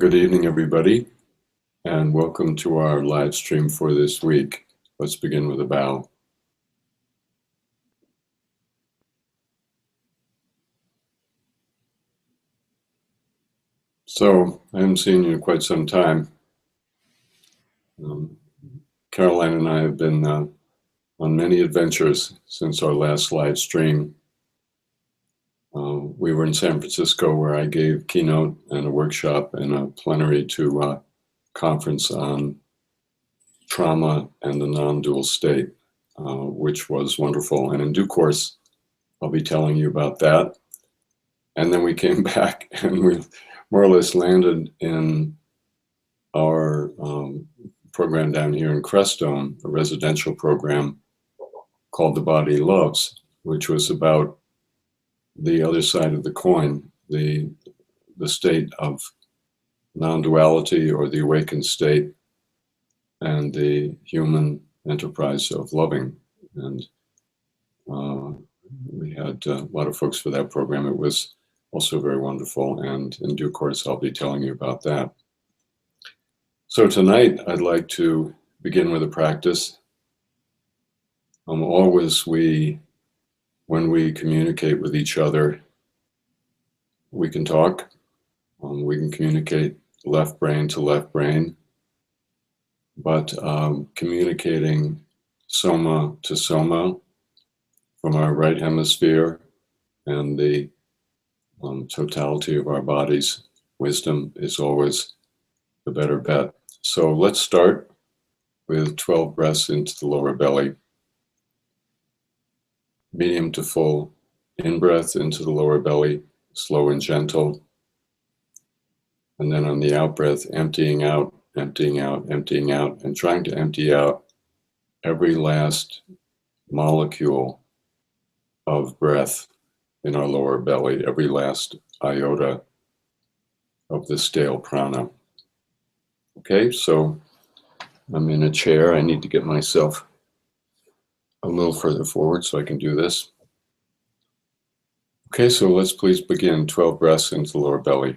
Good evening, everybody, and welcome to our live stream for this week. Let's begin with a bow. So, I haven't seen you in quite some time. Caroline and I have been on many adventures since our last live stream. We were in San Francisco where I gave keynote and a workshop and a plenary to a conference on trauma and the non-dual state, which was wonderful. And in due course, I'll be telling you about that. And then we came back and we more or less landed in our program down here in Crestone, a residential program called The Body Loves, which was about the other side of the coin, the state of non-duality or the awakened state and the human enterprise of loving. And we had a lot of folks for that program. It was also very wonderful, and in due course I'll be telling you about that. So tonight I'd like to begin with a practice. Always when we communicate with each other, we can talk, we can communicate left brain to left brain, but communicating soma to soma from our right hemisphere and the totality of our body's wisdom is always the better bet. So let's start with 12 breaths into the lower belly. Medium to full in-breath into the lower belly, slow and gentle. And then on the out-breath, emptying out, emptying out, emptying out, and trying to empty out every last molecule of breath in our lower belly, every last iota of the stale prana. Okay, so I'm in a chair. I need to get myself a little further forward so I can do this. Okay, so let's please begin 12 breaths into the lower belly.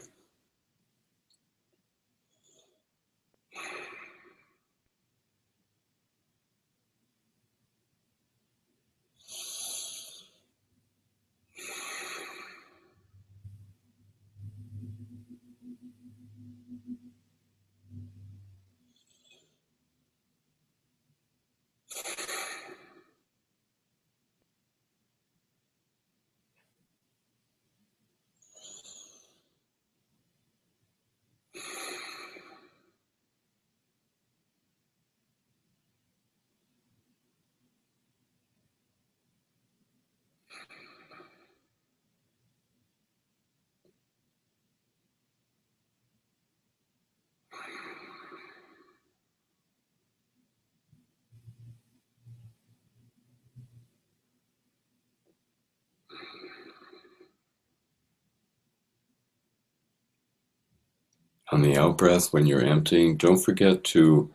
On the out breath, when you're emptying, don't forget to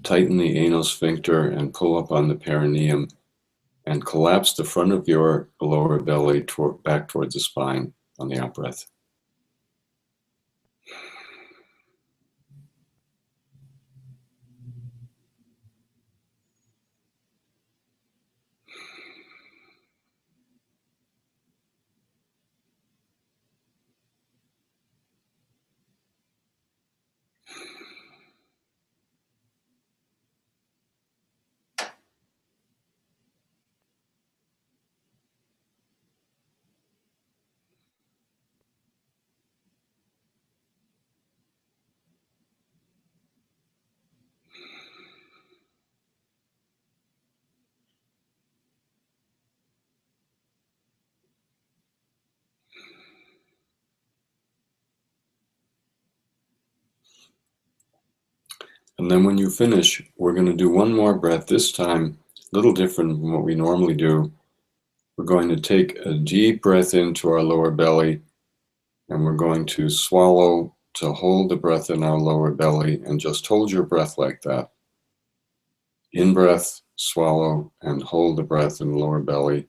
tighten the anal sphincter and pull up on the perineum and collapse the front of your lower belly back towards the spine on the out breath. And then when you finish, we're going to do one more breath, this time a little different from what we normally do. We're going to take a deep breath into our lower belly, and we're going to swallow to hold the breath in our lower belly, and just hold your breath like that. In breath, swallow, and hold the breath in the lower belly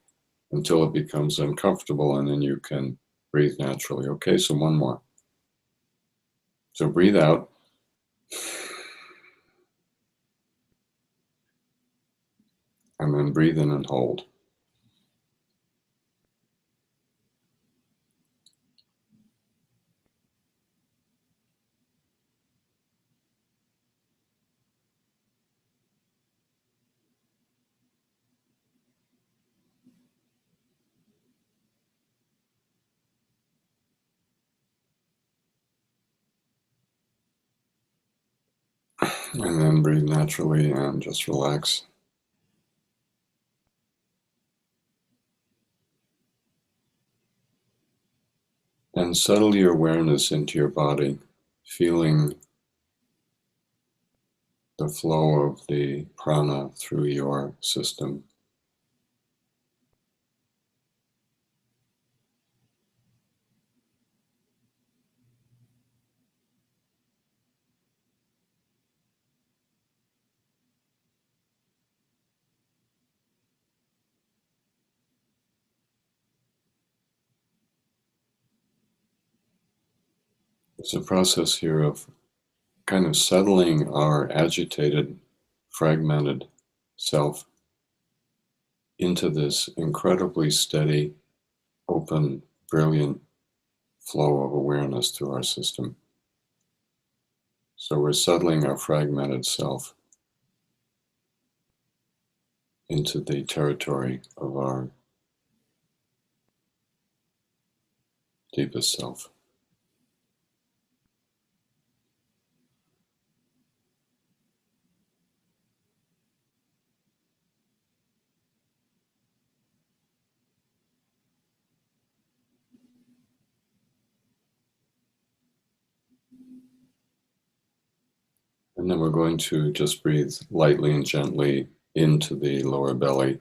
until it becomes uncomfortable, and then you can breathe naturally. Okay, so one more. So breathe out. And then breathe in and hold. And then breathe naturally and just relax. And settle your awareness into your body, feeling the flow of the prana through your system. It's a process here of kind of settling our agitated, fragmented self into this incredibly steady, open, brilliant flow of awareness through our system. So we're settling our fragmented self into the territory of our deepest self. And then we're going to just breathe lightly and gently into the lower belly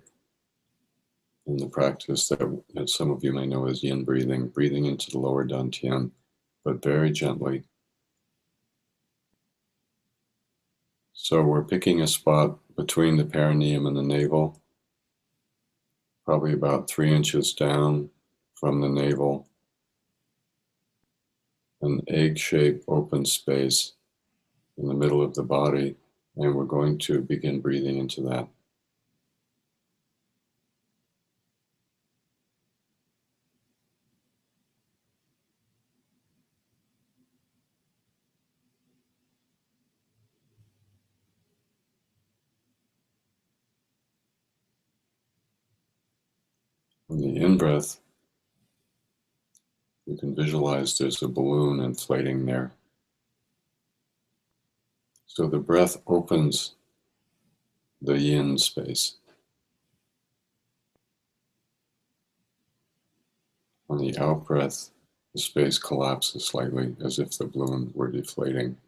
in the practice that some of you may know as yin breathing, breathing into the lower dantian, but very gently. So we're picking a spot between the perineum and the navel, probably about 3 inches down from the navel, an egg-shaped open space in the middle of the body, and we're going to begin breathing into that. On the in-breath, you can visualize there's a balloon inflating there. So the breath opens the yin space. On the out breath, the space collapses slightly as if the balloon were deflating.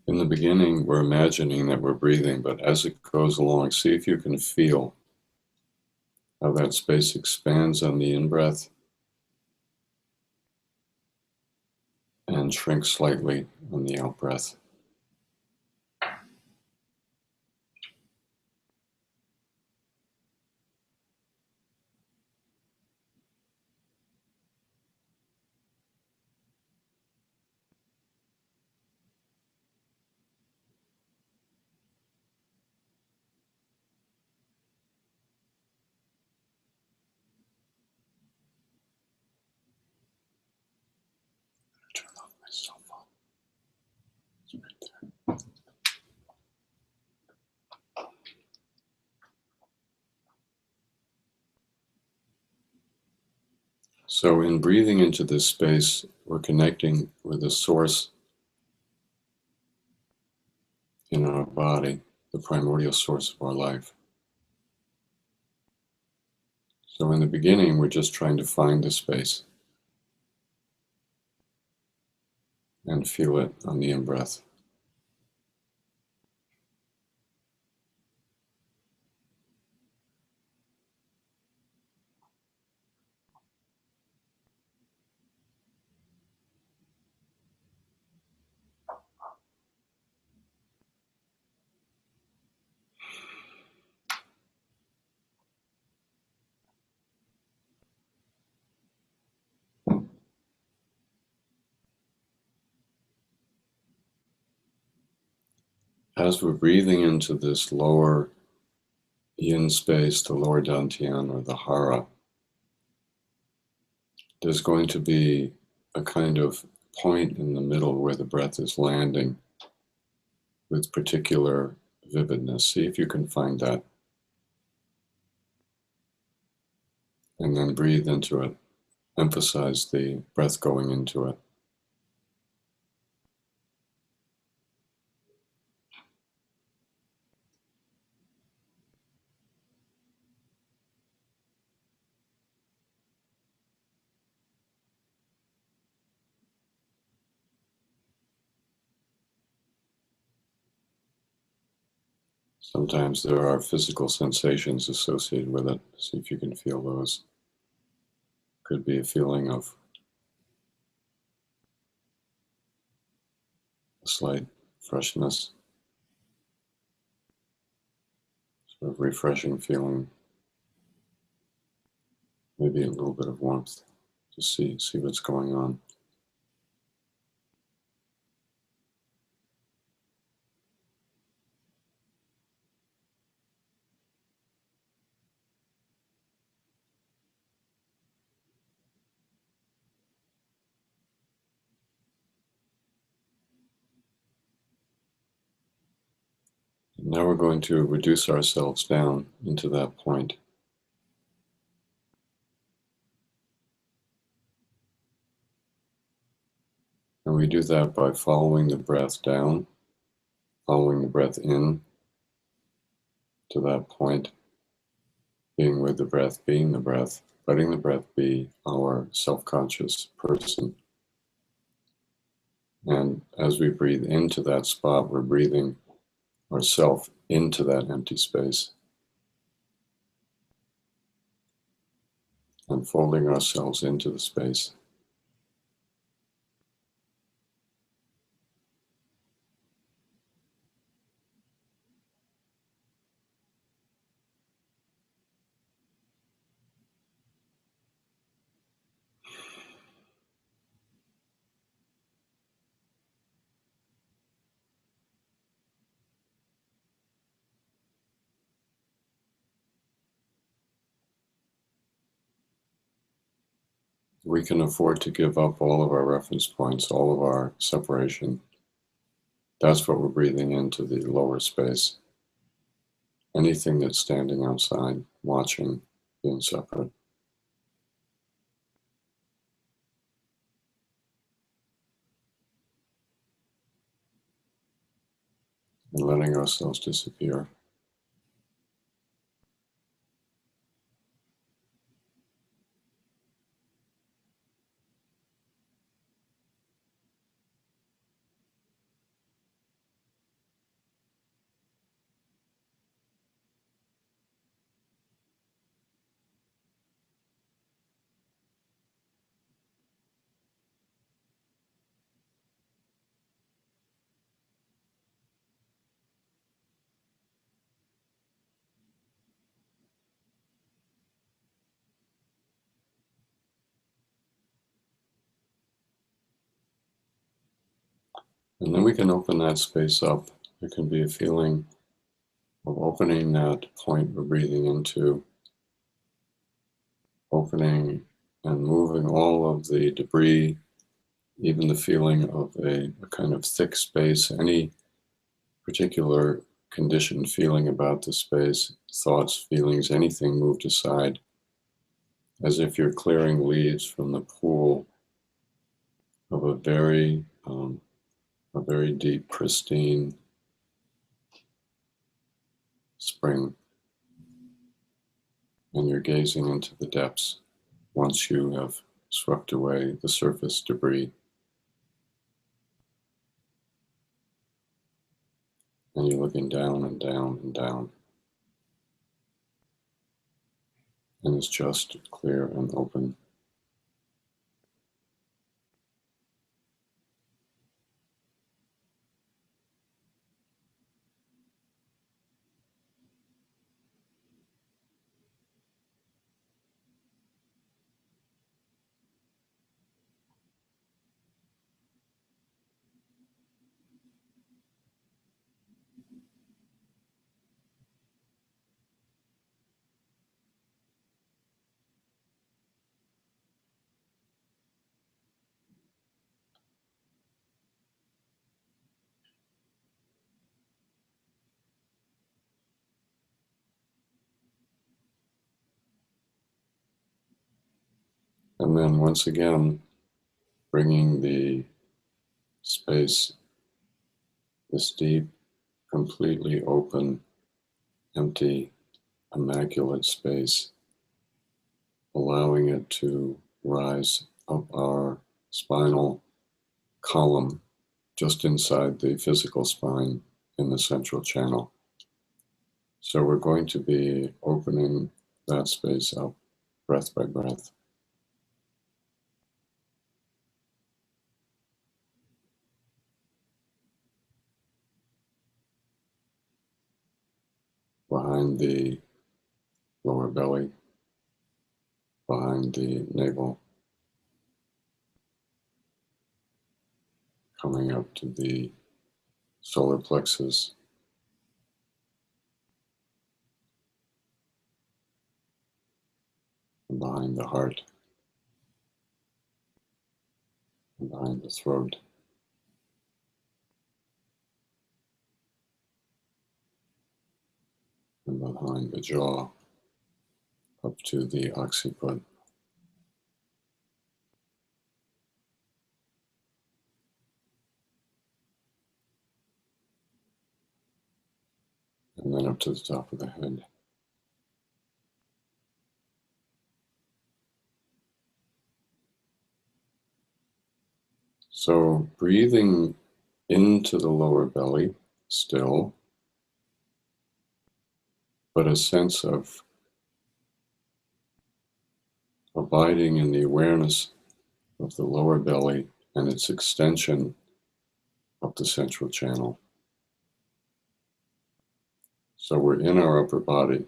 In the beginning, we're imagining that we're breathing, but as it goes along, see if you can feel how that space expands on the in-breath and shrinks slightly on the out-breath. Turn off my cell phone. It's right there. So in breathing into this space, we're connecting with the source in our body, the primordial source of our life. So in the beginning, we're just trying to find the space and feel it on the in-breath. As we're breathing into this lower yin space, the lower dantian or the hara, there's going to be a kind of point in the middle where the breath is landing with particular vividness. See if you can find that. And then breathe into it. Emphasize the breath going into it. Sometimes there are physical sensations associated with it. See if you can feel those. Could be a feeling of a slight freshness, sort of refreshing feeling, maybe a little bit of warmth. Just see what's going on. Now we're going to reduce ourselves down into that point. And we do that by following the breath down, following the breath in to that point, being with the breath, being the breath, letting the breath be our self-conscious person. And as we breathe into that spot, we're breathing ourself into that empty space and folding ourselves into the space. We can afford to give up all of our reference points, all of our separation. That's what we're breathing into the lower space. Anything that's standing outside, watching, being separate. And letting ourselves disappear. And then we can open that space up. There can be a feeling of opening that point we're breathing into, opening and moving all of the debris, even the feeling of a kind of thick space, any particular conditioned feeling about the space, thoughts, feelings, anything moved aside, as if you're clearing leaves from the pool of a very deep, pristine spring, and you're gazing into the depths once you have swept away the surface debris, and you're looking down and down and down, and it's just clear and open. And then once again, bringing the space, this deep, completely open, empty, immaculate space, allowing it to rise up our spinal column just inside the physical spine in the central channel. So we're going to be opening that space up breath by breath. Behind the lower belly, behind the navel, coming up to the solar plexus, and behind the heart, and behind the throat, and behind the jaw, up to the occiput. And then up to the top of the head. So breathing into the lower belly still, but a sense of abiding in the awareness of the lower belly and its extension up the central channel. So we're in our upper body,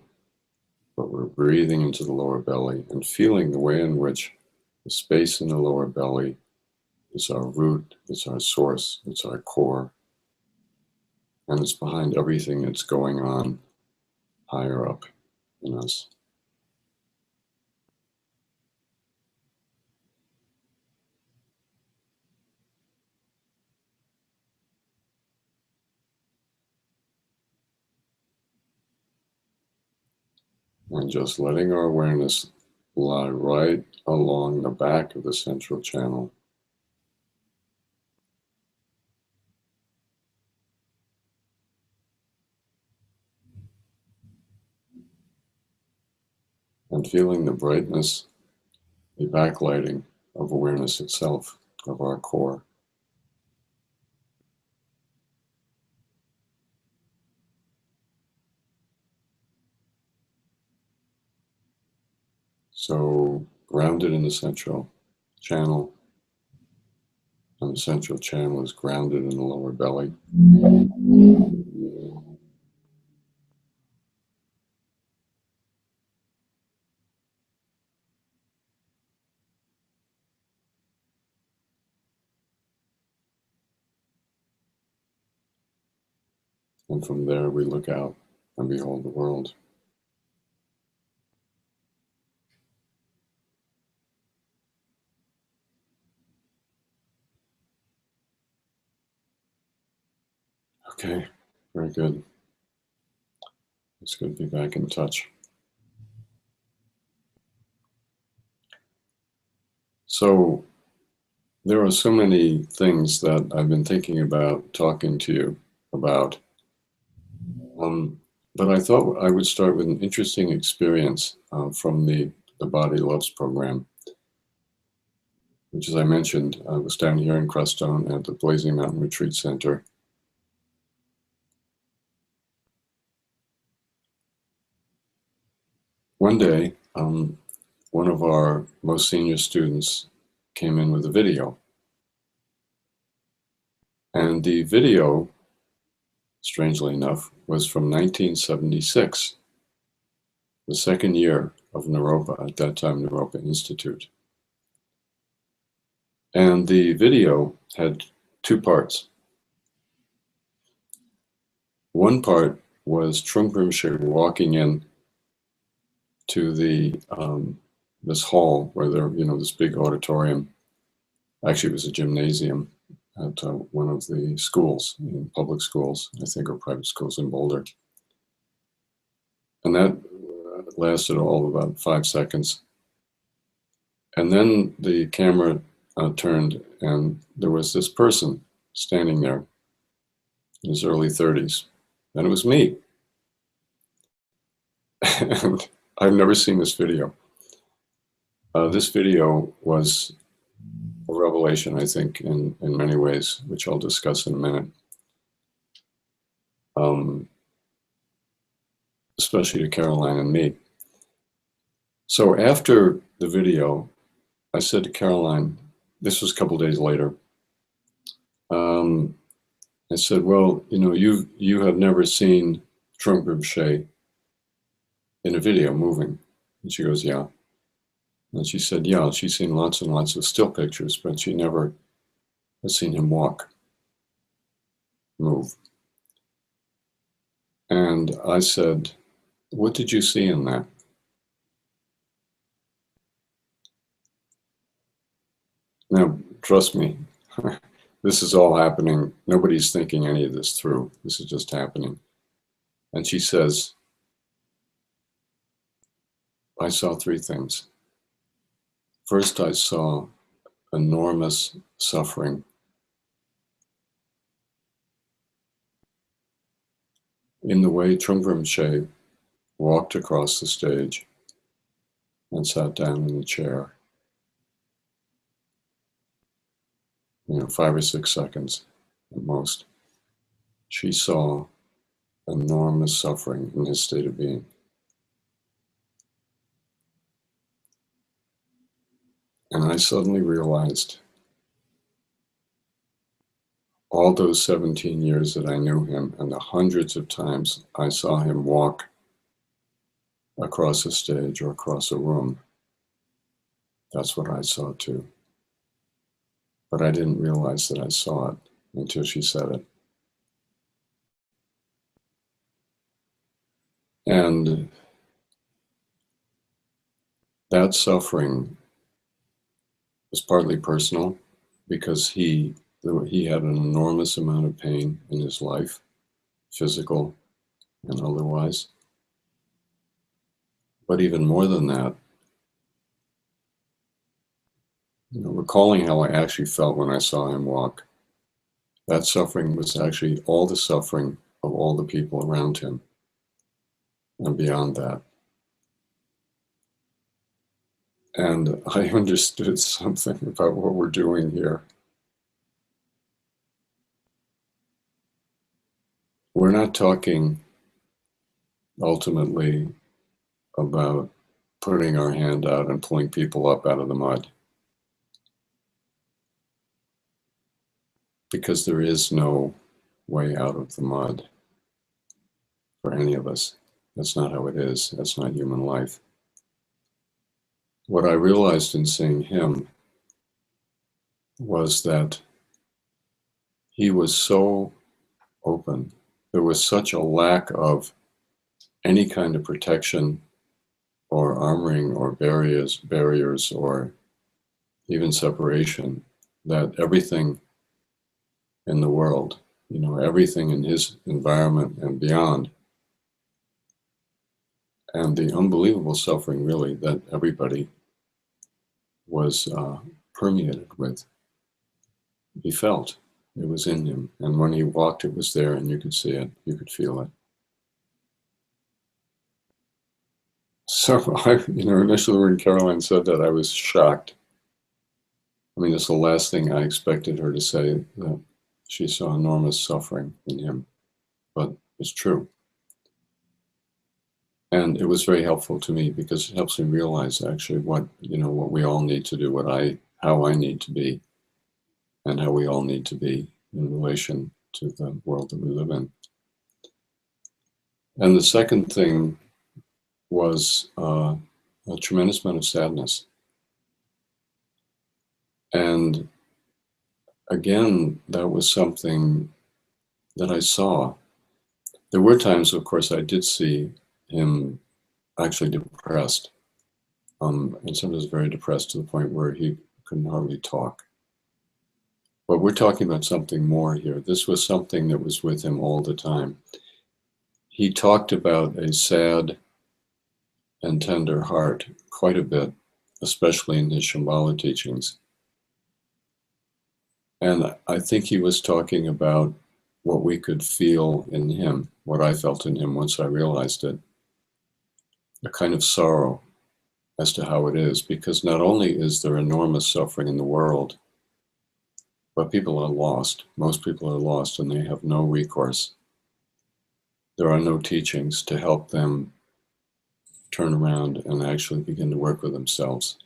but we're breathing into the lower belly and feeling the way in which the space in the lower belly is our root, it's our source, it's our core, and it's behind everything that's going on higher up in us. And just letting our awareness lie right along the back of the central channel. And feeling the brightness, the backlighting of awareness itself, of our core. So grounded in the central channel, and the central channel is grounded in the lower belly. And from there we look out and behold the world. Okay, very good. It's good to be back in touch. So there are so many things that I've been thinking about talking to you about. But I thought I would start with an interesting experience from the Body Loves program, which, as I mentioned, was down here in Crestone at the Blazing Mountain Retreat Center. One day, one of our most senior students came in with a video. And the video, strangely enough, was from 1976, the second year of Naropa, at that time Naropa Institute. And the video had two parts. One part was Trungpa Rinpoche walking in to the this hall where there, this big auditorium. Actually, it was a gymnasium at one of the schools, public schools, I think, or private schools in Boulder. And that lasted all about 5 seconds. And then the camera turned, and there was this person standing there in his early 30s, and it was me. And I've never seen this video. This video was a revelation, I think, in many ways, which I'll discuss in a minute. Especially to Caroline and me. So after the video, I said to Caroline, this was a couple days later, I said, well, you know, you have never seen Trump Rinpoche in a video moving. And she goes, yeah. And she said, yeah, she's seen lots and lots of still pictures, but she never has seen him walk, move. And I said, what did you see in that? Now, trust me, this is all happening. Nobody's thinking any of this through. This is just happening. And she says, I saw three things. First, I saw enormous suffering. In the way Trungpa Rinpoche walked across the stage and sat down in the chair, 5 or 6 seconds at most, she saw enormous suffering in his state of being. And I suddenly realized all those 17 years that I knew him and the hundreds of times I saw him walk across a stage or across a room, that's what I saw too. But I didn't realize that I saw it until she said it. And that suffering was partly personal because he had an enormous amount of pain in his life, physical and otherwise. But even more than that, recalling how I actually felt when I saw him walk, that suffering was actually all the suffering of all the people around him and beyond that. And I understood something about what we're doing here. We're not talking ultimately about putting our hand out and pulling people up out of the mud. Because there is no way out of the mud for any of us. That's not how it is. That's not human life. What I realized in seeing him was that he was so open. There was such a lack of any kind of protection or armoring or barriers or even separation, that everything in the world, everything in his environment and beyond, and the unbelievable suffering really that everybody was permeated with. He felt it was in him, and when he walked, it was there, and you could see it, you could feel it. So initially when Caroline said that, I was shocked. I mean, it's the last thing I expected her to say, that she saw enormous suffering in him, but it's true. And it was very helpful to me because it helps me realize actually what we all need to do, how I need to be, and how we all need to be in relation to the world that we live in. And the second thing was a tremendous amount of sadness. And again, that was something that I saw. There were times, of course, I did see him actually depressed, and sometimes very depressed to the point where he couldn't hardly talk. But we're talking about something more here. This was something that was with him all the time. He talked about a sad and tender heart quite a bit especially in his Shambhala teachings. And I think he was talking about what we could feel in him, what I felt in him once I realized it, a kind of sorrow as to how it is, because not only is there enormous suffering in the world, but people are lost. Most people are lost and they have no recourse. There are no teachings to help them turn around and actually begin to work with themselves.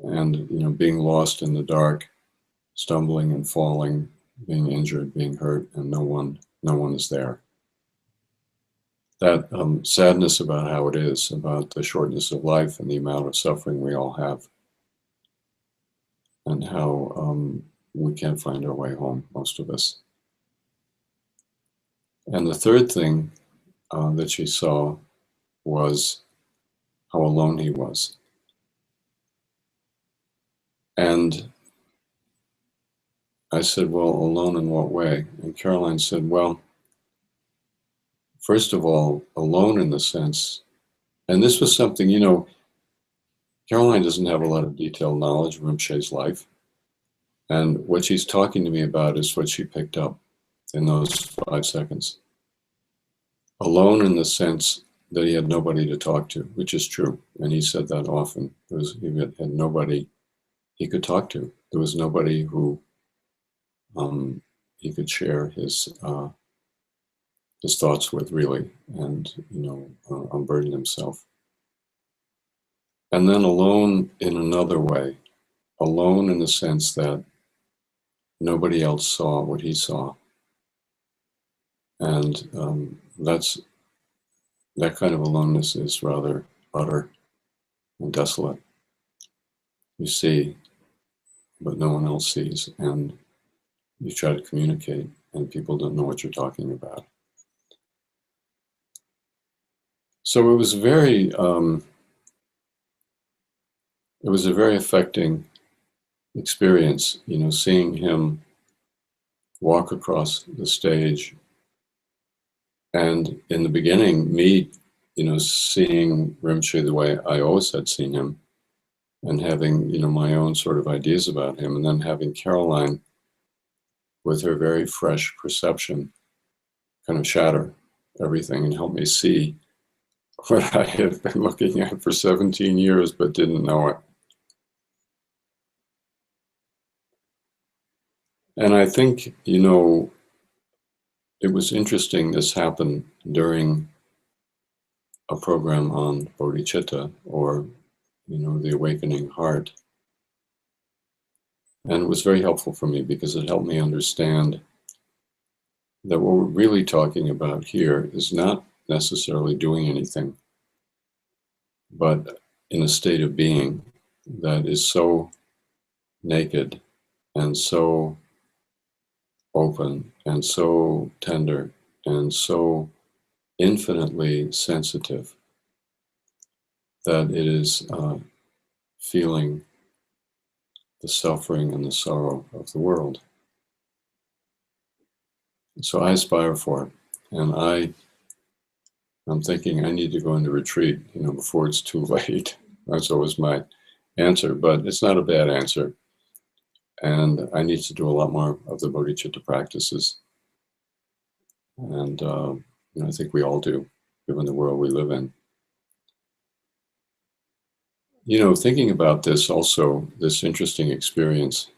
And, being lost in the dark, stumbling and falling, being injured, being hurt, and no one is there. That sadness about how it is, about the shortness of life and the amount of suffering we all have, and how we can't find our way home, most of us. And the third thing that she saw was how alone he was. And I said, well, alone in what way? And Caroline said, well, first of all, alone in the sense, and this was something, Caroline doesn't have a lot of detailed knowledge of Rinpoche's life. And what she's talking to me about is what she picked up in those 5 seconds. Alone in the sense that he had nobody to talk to, which is true. And he said that often. He had nobody he could talk to. There was nobody who he could share his thoughts with, really, and unburden himself. And then alone in another way, alone in the sense that nobody else saw what he saw. And that kind of aloneness is rather utter and desolate. You see, but no one else sees, and you try to communicate, and people don't know what you're talking about. So it was a very affecting experience, seeing him walk across the stage. And in the beginning, me, seeing Rinpoche the way I always had seen him, and having, my own sort of ideas about him, and then having Caroline with her very fresh perception kind of shatter everything and help me see what I had been looking at for 17 years but didn't know it. And I think, it was interesting this happened during a program on bodhicitta, or, the awakening heart. And it was very helpful for me because it helped me understand that what we're really talking about here is not necessarily doing anything, but in a state of being that is so naked and so open and so tender and so infinitely sensitive that it is feeling the suffering and the sorrow of the world. So I aspire for it, and I'm thinking I need to go into retreat, before it's too late. That's always my answer, but it's not a bad answer. And I need to do a lot more of the bodhicitta practices. And I think we all do, given the world we live in. Thinking about this also, this interesting experience,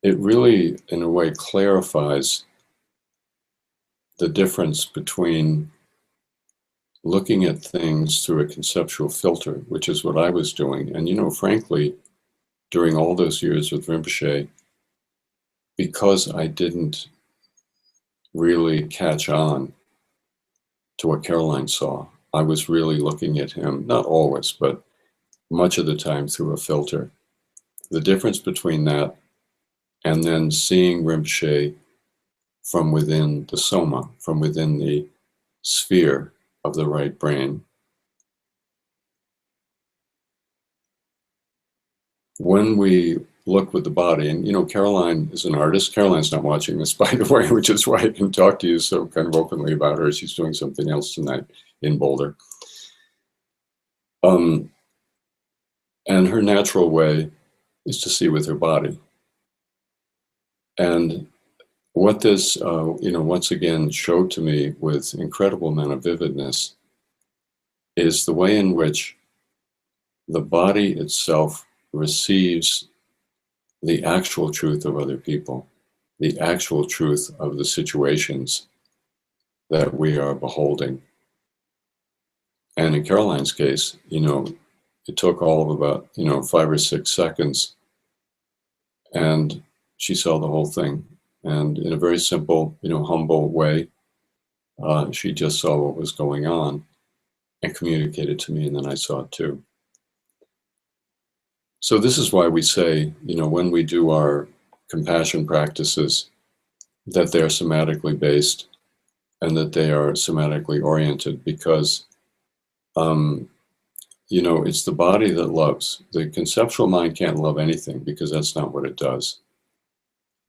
it really, in a way, clarifies the difference between looking at things through a conceptual filter, which is what I was doing. And, frankly, during all those years with Rinpoche, because I didn't really catch on to what Caroline saw, I was really looking at him, not always, but much of the time through a filter. The difference between that and then seeing Rinpoche from within the soma, from within the sphere of the right brain. When we look with the body, and Caroline is an artist. Caroline's not watching this, by the way, which is why I can talk to you so kind of openly about her. She's doing something else tonight in Boulder. Um, and her natural way is to see with her body. And what this, once again showed to me with incredible amount of vividness is the way in which the body itself receives the actual truth of other people, the actual truth of the situations that we are beholding. And in Caroline's case, it took all of about, 5 or 6 seconds, and she saw the whole thing. And in a very simple, humble way, she just saw what was going on and communicated to me, and then I saw it too. So this is why we say, when we do our compassion practices, that they are somatically based and that they are somatically oriented, because it's the body that loves. The conceptual mind can't love anything because that's not what it does.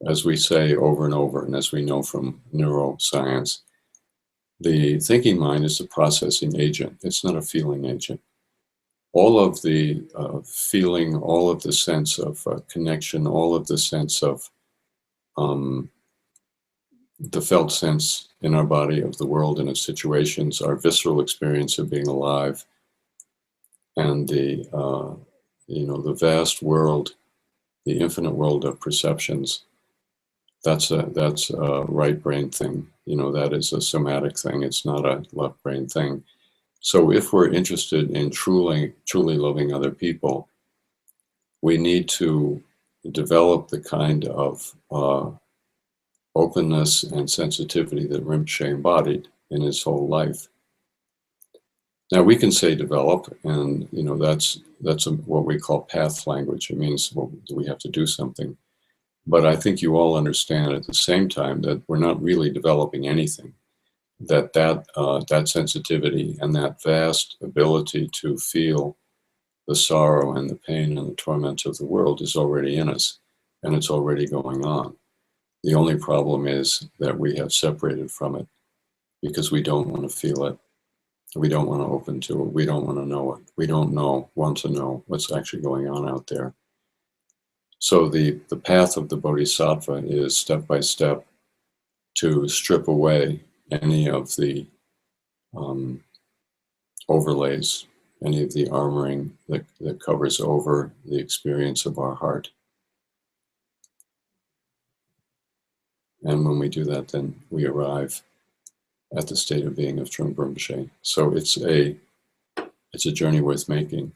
As we say over and over, and as we know from neuroscience, the thinking mind is a processing agent. It's not a feeling agent. All of the feeling, all of the sense of connection, all of the sense of the felt sense in our body of the world and of situations, our visceral experience of being alive, and the vast world, the infinite world of perceptions. That's a right brain thing. That is a somatic thing. It's not a left brain thing. So if we're interested in truly loving other people, we need to develop the kind of openness and sensitivity that Rinpoche embodied in his whole life. Now we can say develop, and that's what we call path language. It means, well, we have to do something. But I think you all understand at the same time that we're not really developing anything. That sensitivity and that vast ability to feel the sorrow and the pain and the torment of the world is already in us, and it's already going on. The only problem is that we have separated from it because we don't want to feel it. We don't want to open to it. We don't want to know it. We don't want to know what's actually going on out there. So the path of the Bodhisattva is step by step to strip away any of the overlays, any of the armoring that covers over the experience of our heart. And when we do that, then we arrive at the state of being of Trungpa Rinpoche. So it's a journey worth making.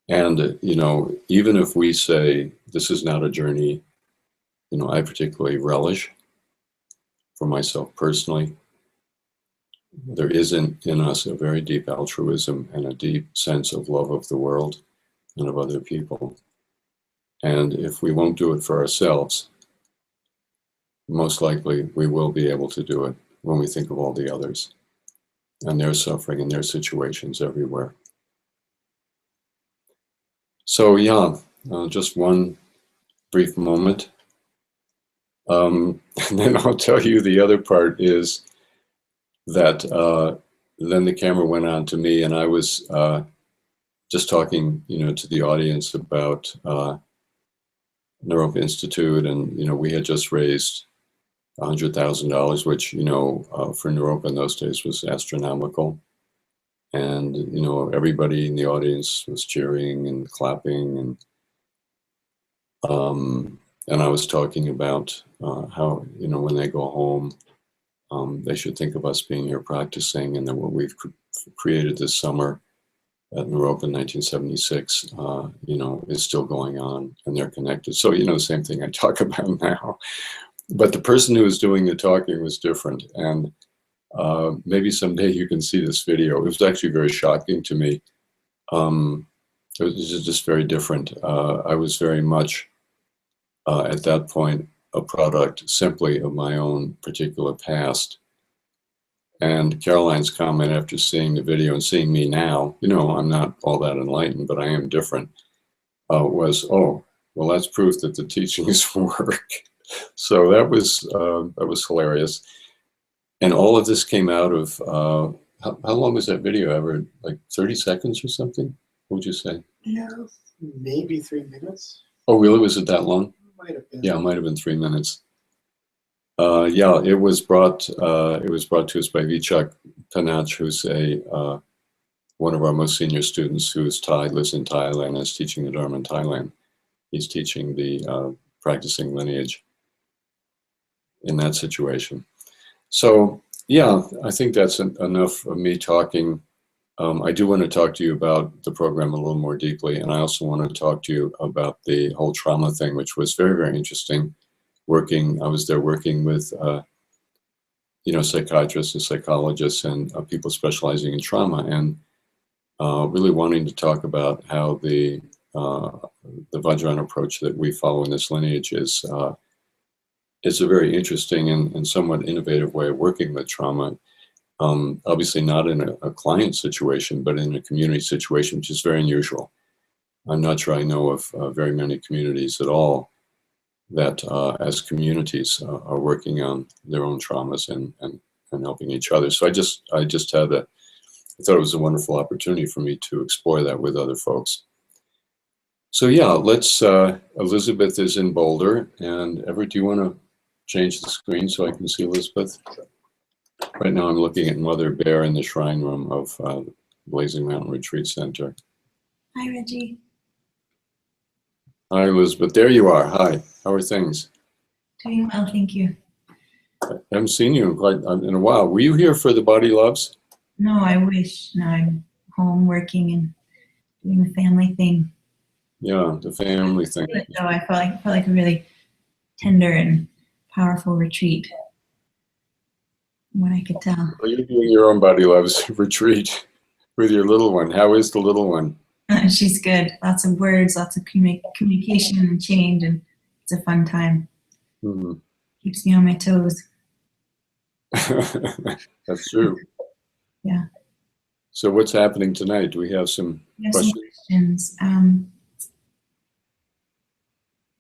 And, even if we say this is not a journey, I particularly relish for myself personally, there isn't in us a very deep altruism and a deep sense of love of the world and of other people. And if we won't do it for ourselves, most likely we will be able to do it when we think of all the others and their suffering and their situations everywhere. So yeah, just one brief moment. And then I'll tell you the other part is that then the camera went on to me, and I was just talking, to the audience about Naropa Institute, and we had just raised $100,000, which for Naropa in those days was astronomical, and everybody in the audience was cheering and clapping, and I was talking about how when they go home, they should think of us being here practicing, and that what we've created this summer at Naropa in 1976, is still going on, and they're connected. So, the same thing I talk about now. But the person who was doing the talking was different. And maybe someday you can see this video. It was actually very shocking to me. It was just very different. I was very much, at that point, a product simply of my own particular past. And Caroline's comment after seeing the video and seeing me now, I'm not all that enlightened, but I am different, was, oh, well, that's proof that the teachings work. So that was hilarious. And all of this came out of how long was that video ever? Like 30 seconds or something? What would you say? Yeah, maybe 3 minutes. Oh, really? Was it that long? Might have been. Yeah, it might have been 3 minutes. Yeah, it was brought to us by Vichak Panach, who's one of our most senior students who's Thai, lives in Thailand, and is teaching the Dharma in Thailand. He's teaching the practicing lineage in that situation. So yeah, I think that's enough of me talking. I do want to talk to you about the program a little more deeply, and I also want to talk to you about the whole trauma thing, which was very, very interesting. I was there working with, psychiatrists and psychologists and people specializing in trauma, and really wanting to talk about how the Vajrayana approach that we follow in this lineage is a very interesting and somewhat innovative way of working with trauma. Obviously not in a client situation, but in a community situation, which is very unusual. I'm not sure I know of very many communities at all that as communities are working on their own traumas and helping each other. So I thought it was a wonderful opportunity for me to explore that with other folks. So yeah, Elizabeth is in Boulder, and Everett, do you want to change the screen so I can see Elizabeth? Right now I'm looking at Mother Bear in the shrine room of Blazing Mountain Retreat Center. Hi, Reggie. Hi, Elizabeth. There you are. Hi. How are things? Doing well, thank you. I haven't seen you in a while. Were you here for the Body Loves? No, I wish. No, I'm home working and doing the family thing. Yeah, the family thing. So I felt like a really tender and powerful retreat, from what I could tell. Well, you're doing your own Body Loves retreat with your little one. How is the little one? She's good. Lots of words, lots of communication and change, and it's a fun time. Mm-hmm. Keeps me on my toes. That's true. Yeah. So what's happening tonight? Do we have some questions?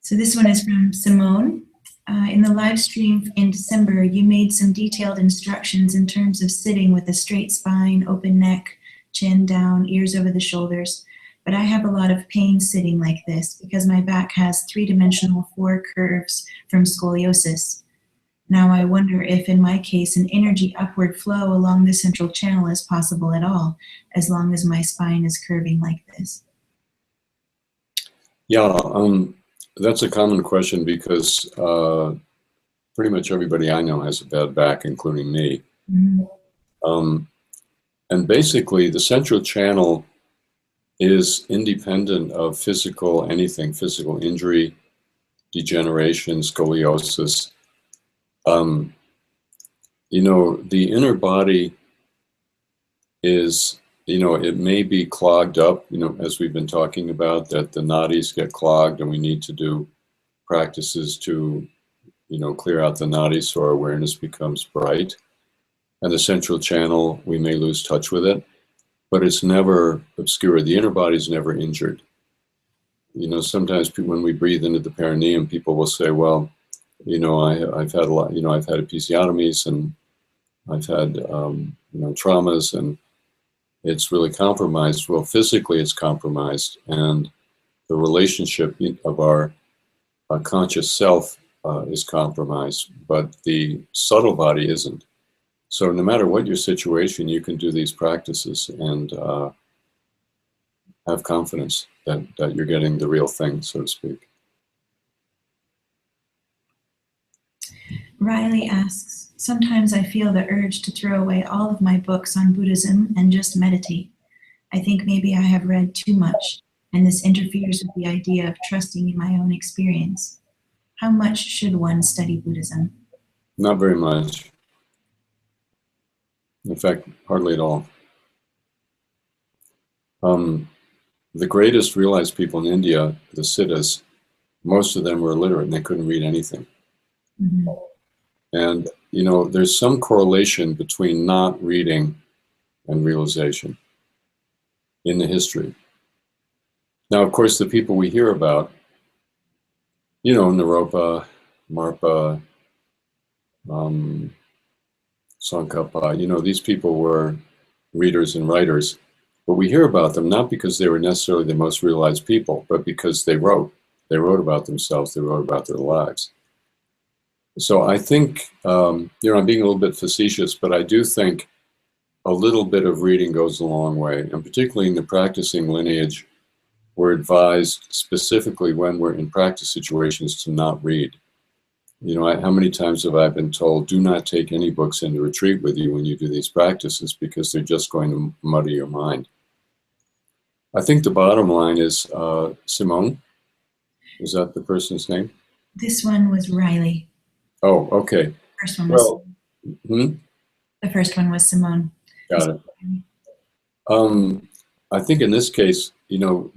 So this one is from Simone. In the live stream in December, you made some detailed instructions in terms of sitting with a straight spine, open neck, chin down, ears over the shoulders. But I have a lot of pain sitting like this because my back has three-dimensional 4 curves from scoliosis. Now I wonder if, in my case, an energy upward flow along the central channel is possible at all, as long as my spine is curving like this. Yeah, that's a common question because pretty much everybody I know has a bad back, including me. Mm-hmm. And basically, the central channel is independent of physical injury, degeneration, scoliosis. The inner body is, it may be clogged up, as we've been talking about, that the nadis get clogged and we need to do practices to, clear out the nadis so our awareness becomes bright. And the central channel, we may lose touch with it, but it's never obscured. The inner body is never injured. Sometimes when we breathe into the perineum, people will say, well, I've had a lot, I've had episiotomies and I've had, traumas and it's really compromised. Well, physically it's compromised, and the relationship of our conscious self is compromised, but the subtle body isn't. So no matter what your situation, you can do these practices and have confidence that you're getting the real thing, so to speak. Riley asks, sometimes I feel the urge to throw away all of my books on Buddhism and just meditate. I think maybe I have read too much, and this interferes with the idea of trusting in my own experience. How much should one study Buddhism? Not very much. In fact, hardly at all. The greatest realized people in India, the Siddhas, most of them were illiterate and they couldn't read anything. Mm-hmm. And, there's some correlation between not reading and realization in the history. Now, of course, the people we hear about, Naropa, Marpa, Tsongkhapa, these people were readers and writers, but we hear about them not because they were necessarily the most realized people, but because they wrote. They wrote about themselves, they wrote about their lives. So I think, I'm being a little bit facetious, but I do think a little bit of reading goes a long way, and particularly in the practicing lineage, we're advised specifically when we're in practice situations to not read. How many times have I been told, do not take any books into retreat with you when you do these practices because they're just going to muddy your mind. I think the bottom line is Simone. Is that the person's name? This one was Riley. Oh, okay. First one was The first one was Simone. Got it. I think in this case,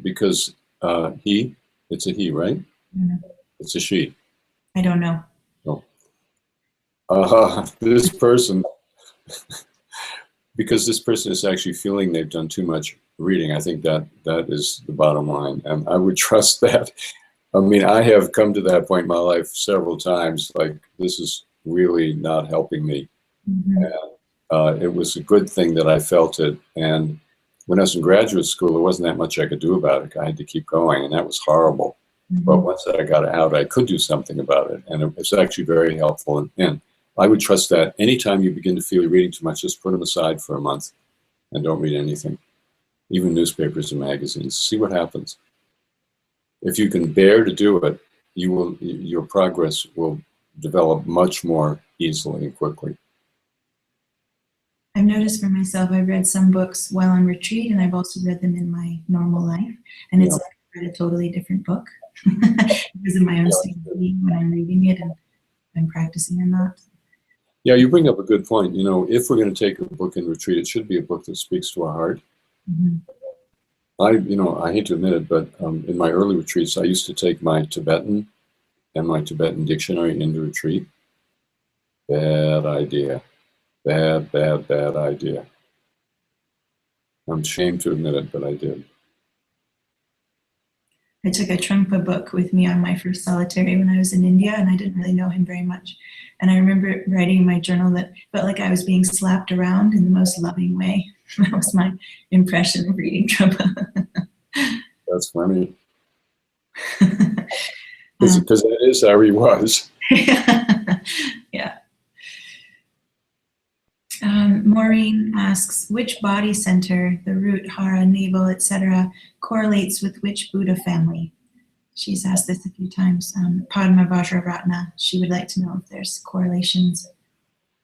because it's a he, right? Mm, It's a she. I don't know. This person, because this person is actually feeling they've done too much reading, I think that is the bottom line. And I would trust that. I mean, I have come to that point in my life several times, like, this is really not helping me. Mm-hmm. And it was a good thing that I felt it. And when I was in graduate school, there wasn't that much I could do about it. I had to keep going, and that was horrible. Mm-hmm. But once I got out, I could do something about it. And it was actually very helpful. And I would trust that anytime you begin to feel you're reading too much, just put them aside for a month and don't read anything, even newspapers and magazines. See what happens. If you can bear to do it, your progress will develop much more easily and quickly. I've noticed for myself, I've read some books while on retreat, and I've also read them in my normal life. And it's like I've read a totally different book because of my own state of being when I'm reading it and I'm practicing or not. Yeah, you bring up a good point. If we're going to take a book in retreat, it should be a book that speaks to our heart. Mm-hmm. I hate to admit it, but in my early retreats, I used to take my Tibetan and my Tibetan dictionary into retreat. Bad idea. Bad idea. I'm ashamed to admit it, but I did. I took a Trungpa book with me on my first solitary when I was in India, and I didn't really know him very much. And I remember writing in my journal that felt like I was being slapped around in the most loving way. That was my impression of reading Trungpa. That's funny. Because that is how he was. Yeah. Maureen asks, which body center, the root, hara, navel, etc., correlates with which Buddha family? She's asked this a few times. Padma Vajraratna, she would like to know if there's correlations.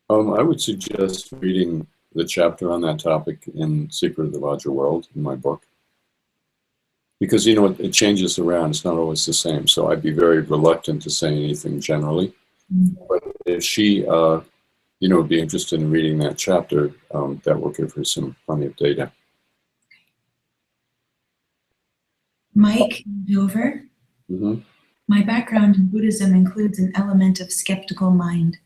I would suggest reading the chapter on that topic in Secret of the Vajra World in my book. Because, it changes around. It's not always the same. So I'd be very reluctant to say anything generally. Mm-hmm. But if she, would be interested in reading that chapter, that will give her plenty of data. Mike Dover. Mm-hmm. My background in Buddhism includes an element of skeptical mind.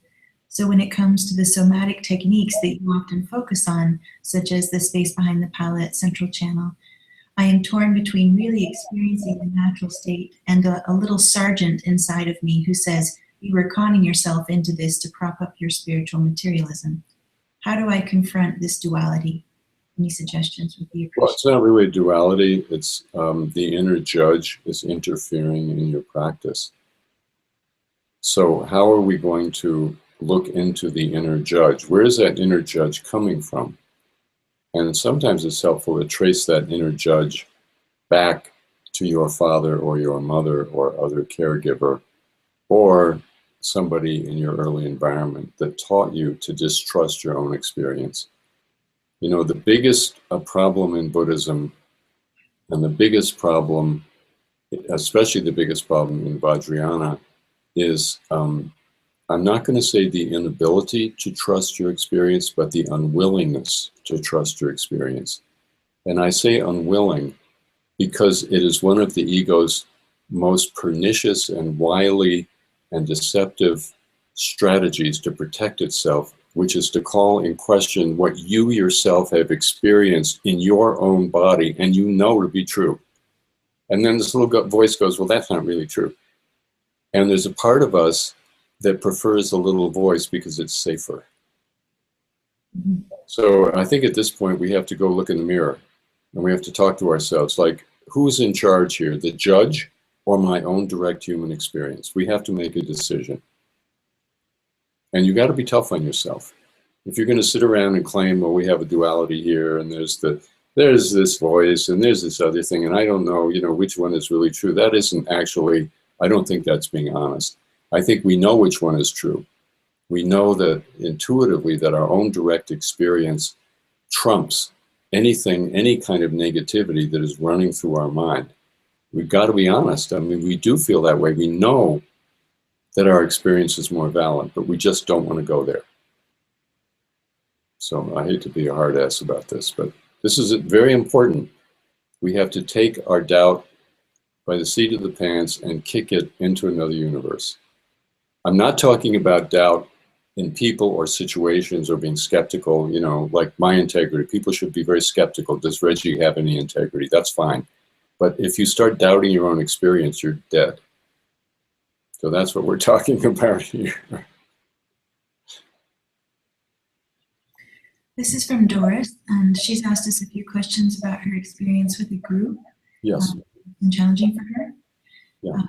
So when it comes to the somatic techniques that you often focus on, such as the space behind the palate, central channel, I am torn between really experiencing the natural state and a little sergeant inside of me who says, you were conning yourself into this to prop up your spiritual materialism. How do I confront this duality? Any suggestions would be appreciated. Well, it's not really a duality. It's the inner judge is interfering in your practice. So how are we going to look into the inner judge? Where is that inner judge coming from? And sometimes it's helpful to trace that inner judge back to your father or your mother or other caregiver or somebody in your early environment that taught you to distrust your own experience. The biggest problem in Buddhism, and the biggest problem, especially the biggest problem in Vajrayana, is I'm not going to say the inability to trust your experience, but the unwillingness to trust your experience. And I say unwilling because it is one of the ego's most pernicious and wily and deceptive strategies to protect itself, which is to call in question what you yourself have experienced in your own body and to be true. And then this little voice goes, well, that's not really true. And there's a part of us that prefers the little voice because it's safer. Mhm. So I think at this point we have to go look in the mirror and we have to talk to ourselves like, who's in charge here, the judge or my own direct human experience? We have to make a decision. And you got to be tough on yourself. If you're going to sit around and claim, well, we have a duality here, and there's this voice, and there's this other thing, and I don't know, which one is really true. That isn't actually. I don't think that's being honest. I think we know which one is true. We know that intuitively that our own direct experience trumps anything, any kind of negativity that is running through our mind. We've got to be honest. I mean, we do feel that way. We know that our experience is more valid, but we just don't want to go there. So I hate to be a hard ass about this, but this is very important. We have to take our doubt by the seat of the pants and kick it into another universe. I'm not talking about doubt in people or situations or being skeptical, like my integrity. People should be very skeptical. Does Reggie have any integrity? That's fine. But if you start doubting your own experience, you're dead. So that's what we're talking about here. This is from Doris, and she's asked us a few questions about her experience with the group. Yes. It's been challenging for her. Yeah.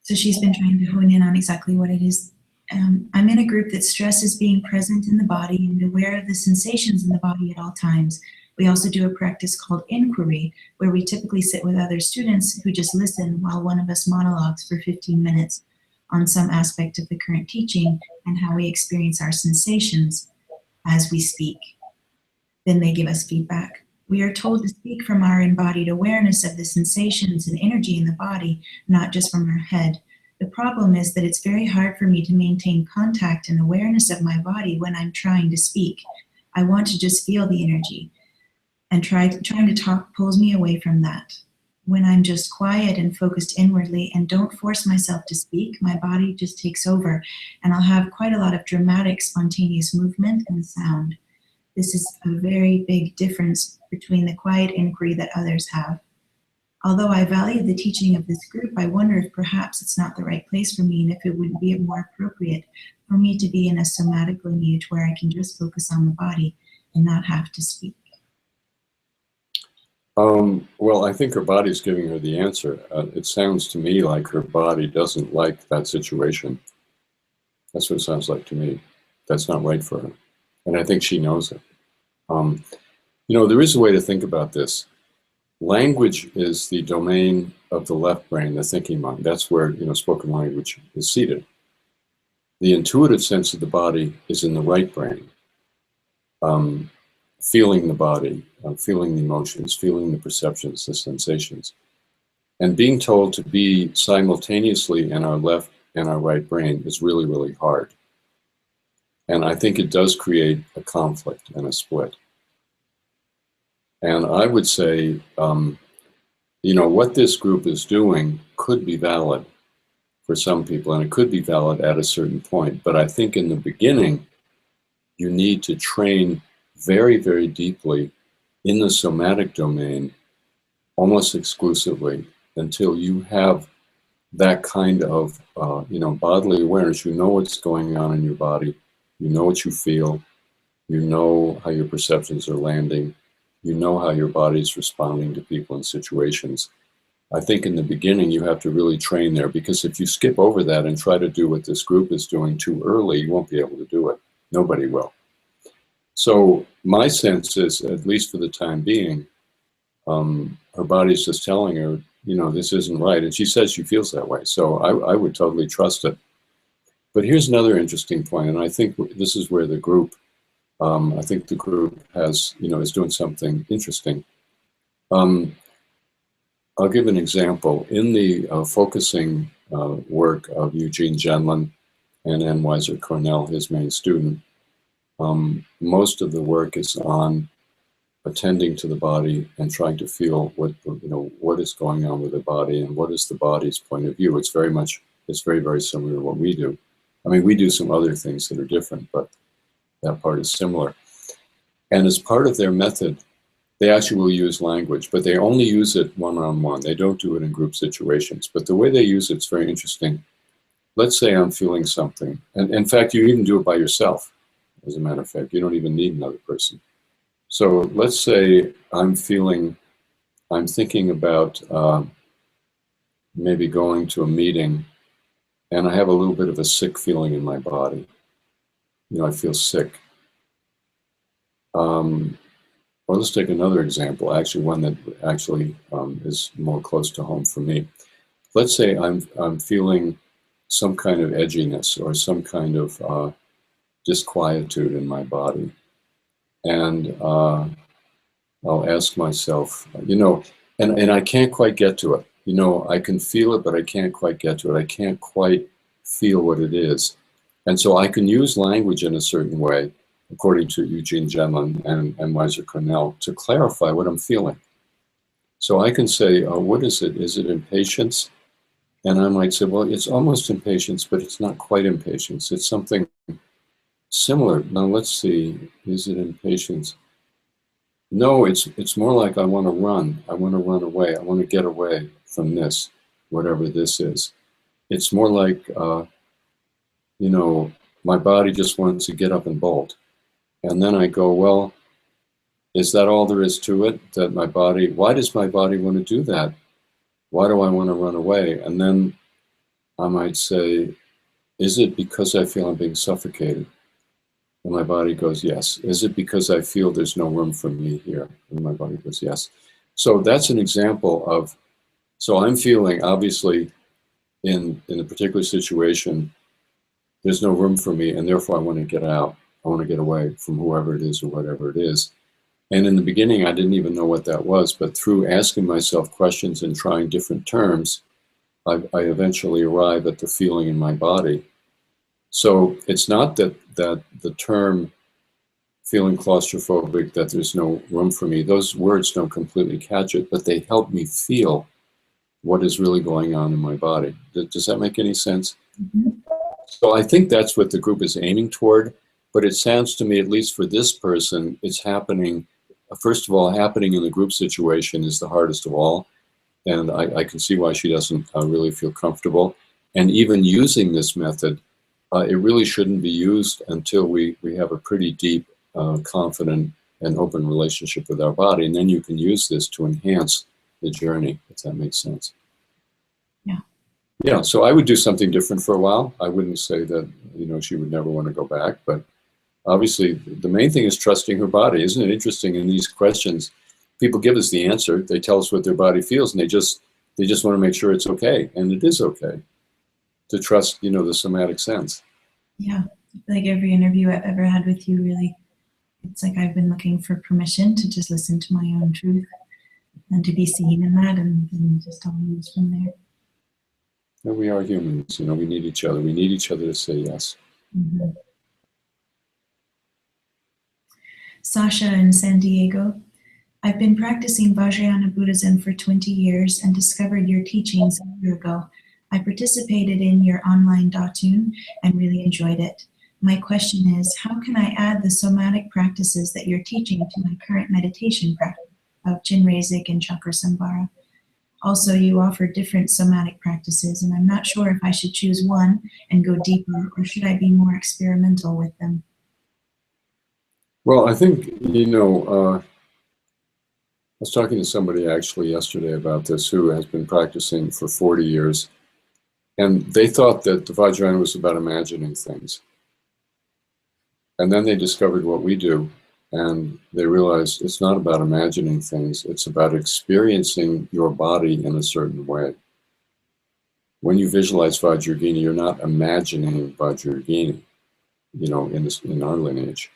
So she's been trying to hone in on exactly what it is. I'm in a group that stresses being present in the body and aware of the sensations in the body at all times. We also do a practice called inquiry, where we typically sit with other students who just listen while one of us monologues for 15 minutes on some aspect of the current teaching and how we experience our sensations as we speak. Then they give us feedback. We are told to speak from our embodied awareness of the sensations and energy in the body, not just from our head. The problem is that it's very hard for me to maintain contact and awareness of my body when I'm trying to speak. I want to just feel the energy, and trying to talk pulls me away from that. When I'm just quiet and focused inwardly and don't force myself to speak, my body just takes over, and I'll have quite a lot of dramatic, spontaneous movement and sound. This is a very big difference between the quiet inquiry that others have. Although I value the teaching of this group, I wonder if perhaps it's not the right place for me and if it would be more appropriate for me to be in a somatic lineage where I can just focus on the body and not have to speak. Well, I think her body's giving her the answer. It sounds to me like her body doesn't like that situation. That's what it sounds like to me. That's not right for her. And I think she knows it. There is a way to think about this. Language is the domain of the left brain, the thinking mind. That's where, spoken language is seated. The intuitive sense of the body is in the right brain. Feeling the body, feeling the emotions, feeling the perceptions, the sensations. And being told to be simultaneously in our left and our right brain is really, really hard. And I think it does create a conflict and a split. And I would say, what this group is doing could be valid for some people, and it could be valid at a certain point. But I think in the beginning, you need to train very, very deeply in the somatic domain, almost exclusively, until you have that kind of, bodily awareness. You know what's going on in your body. You know what you feel. You know how your perceptions are landing. You know how your body's responding to people and situations. I think in the beginning, you have to really train there, because if you skip over that and try to do what this group is doing too early, you won't be able to do it. Nobody will. So my sense is, at least for the time being, her body's just telling her, this isn't right. And she says she feels that way. So I would totally trust it. But here's another interesting point, and I think this is where the group, I think the group has, is doing something interesting. I'll give an example. In the focusing work of Eugene Genlin and Ann Weiser Cornell, his main student, most of the work is on attending to the body and trying to feel what is going on with the body and what is the body's point of view. It's very, very similar to what we do. I mean, we do some other things that are different, but that part is similar. And as part of their method, they actually will use language, but they only use it one-on-one. They don't do it in group situations. But the way they use it's very interesting. Let's say I'm feeling something. And in fact, you even do it by yourself. as a matter of fact. You don't even need another person. So let's say I'm thinking about maybe going to a meeting, and I have a little bit of a sick feeling in my body. I feel sick. Or let's take another example, actually one that actually is more close to home for me. Let's say I'm feeling some kind of edginess or some kind of disquietude in my body. And I'll ask myself, and I can't quite get to it. I can feel it, but I can't quite get to it. I can't quite feel what it is. And so I can use language in a certain way, according to Eugene Genlin and Weiser Cornell, to clarify what I'm feeling. So I can say, what is it? Is it impatience? And I might say, well, it's almost impatience, but it's not quite impatience. It's something similar. Now let's see, is it impatience? No, it's more like I want to run. I want to run away. I want to get away from this, whatever this is. It's more like, my body just wants to get up and bolt. And then I go, well, is that all there is to it? That why does my body want to do that? Why do I want to run away? And then I might say, is it because I feel I'm being suffocated? And my body goes, yes. Is it because I feel there's no room for me here? And my body goes, yes. So that's an example of, so I'm feeling, obviously, in a particular situation, there's no room for me, and therefore I want to get out. I want to get away from whoever it is or whatever it is. And in the beginning, I didn't even know what that was, but through asking myself questions and trying different terms, I eventually arrive at the feeling in my body. So it's not that the term feeling claustrophobic, that there's no room for me, those words don't completely catch it, but they help me feel what is really going on in my body. Does that make any sense? Mm-hmm. So I think that's what the group is aiming toward, but it sounds to me, at least for this person, it's happening, first of all, happening in the group situation is the hardest of all. And I can see why she doesn't really feel comfortable. And even using this method, it really shouldn't be used until we have a pretty deep, confident, and open relationship with our body. And then you can use this to enhance the journey, if that makes sense. Yeah. Yeah, so I would do something different for a while. I wouldn't say that, she would never want to go back, but obviously the main thing is trusting her body. Isn't it interesting in these questions? People give us the answer, they tell us what their body feels, and they just want to make sure it's okay, and it is okay to trust, the somatic sense. Yeah, like every interview I've ever had with you, really, it's like I've been looking for permission to just listen to my own truth and to be seen in that, and just all moves from there. And we are humans, we need each other. We need each other to say yes. Mm-hmm. Sasha in San Diego. I've been practicing Vajrayana Buddhism for 20 years and discovered your teachings a year ago. I participated in your online Datun and really enjoyed it. My question is, how can I add the somatic practices that you're teaching to my current meditation practice of Chinrezig and Chakrasambhara? Also, you offer different somatic practices, and I'm not sure if I should choose one and go deeper, or should I be more experimental with them? Well, I think, I was talking to somebody actually yesterday about this who has been practicing for 40 years, and they thought that the Vajrayana was about imagining things. And then they discovered what we do, and they realized it's not about imagining things, it's about experiencing your body in a certain way. When you visualize Vajrayogini, you're not imagining Vajrayogini, in our lineage.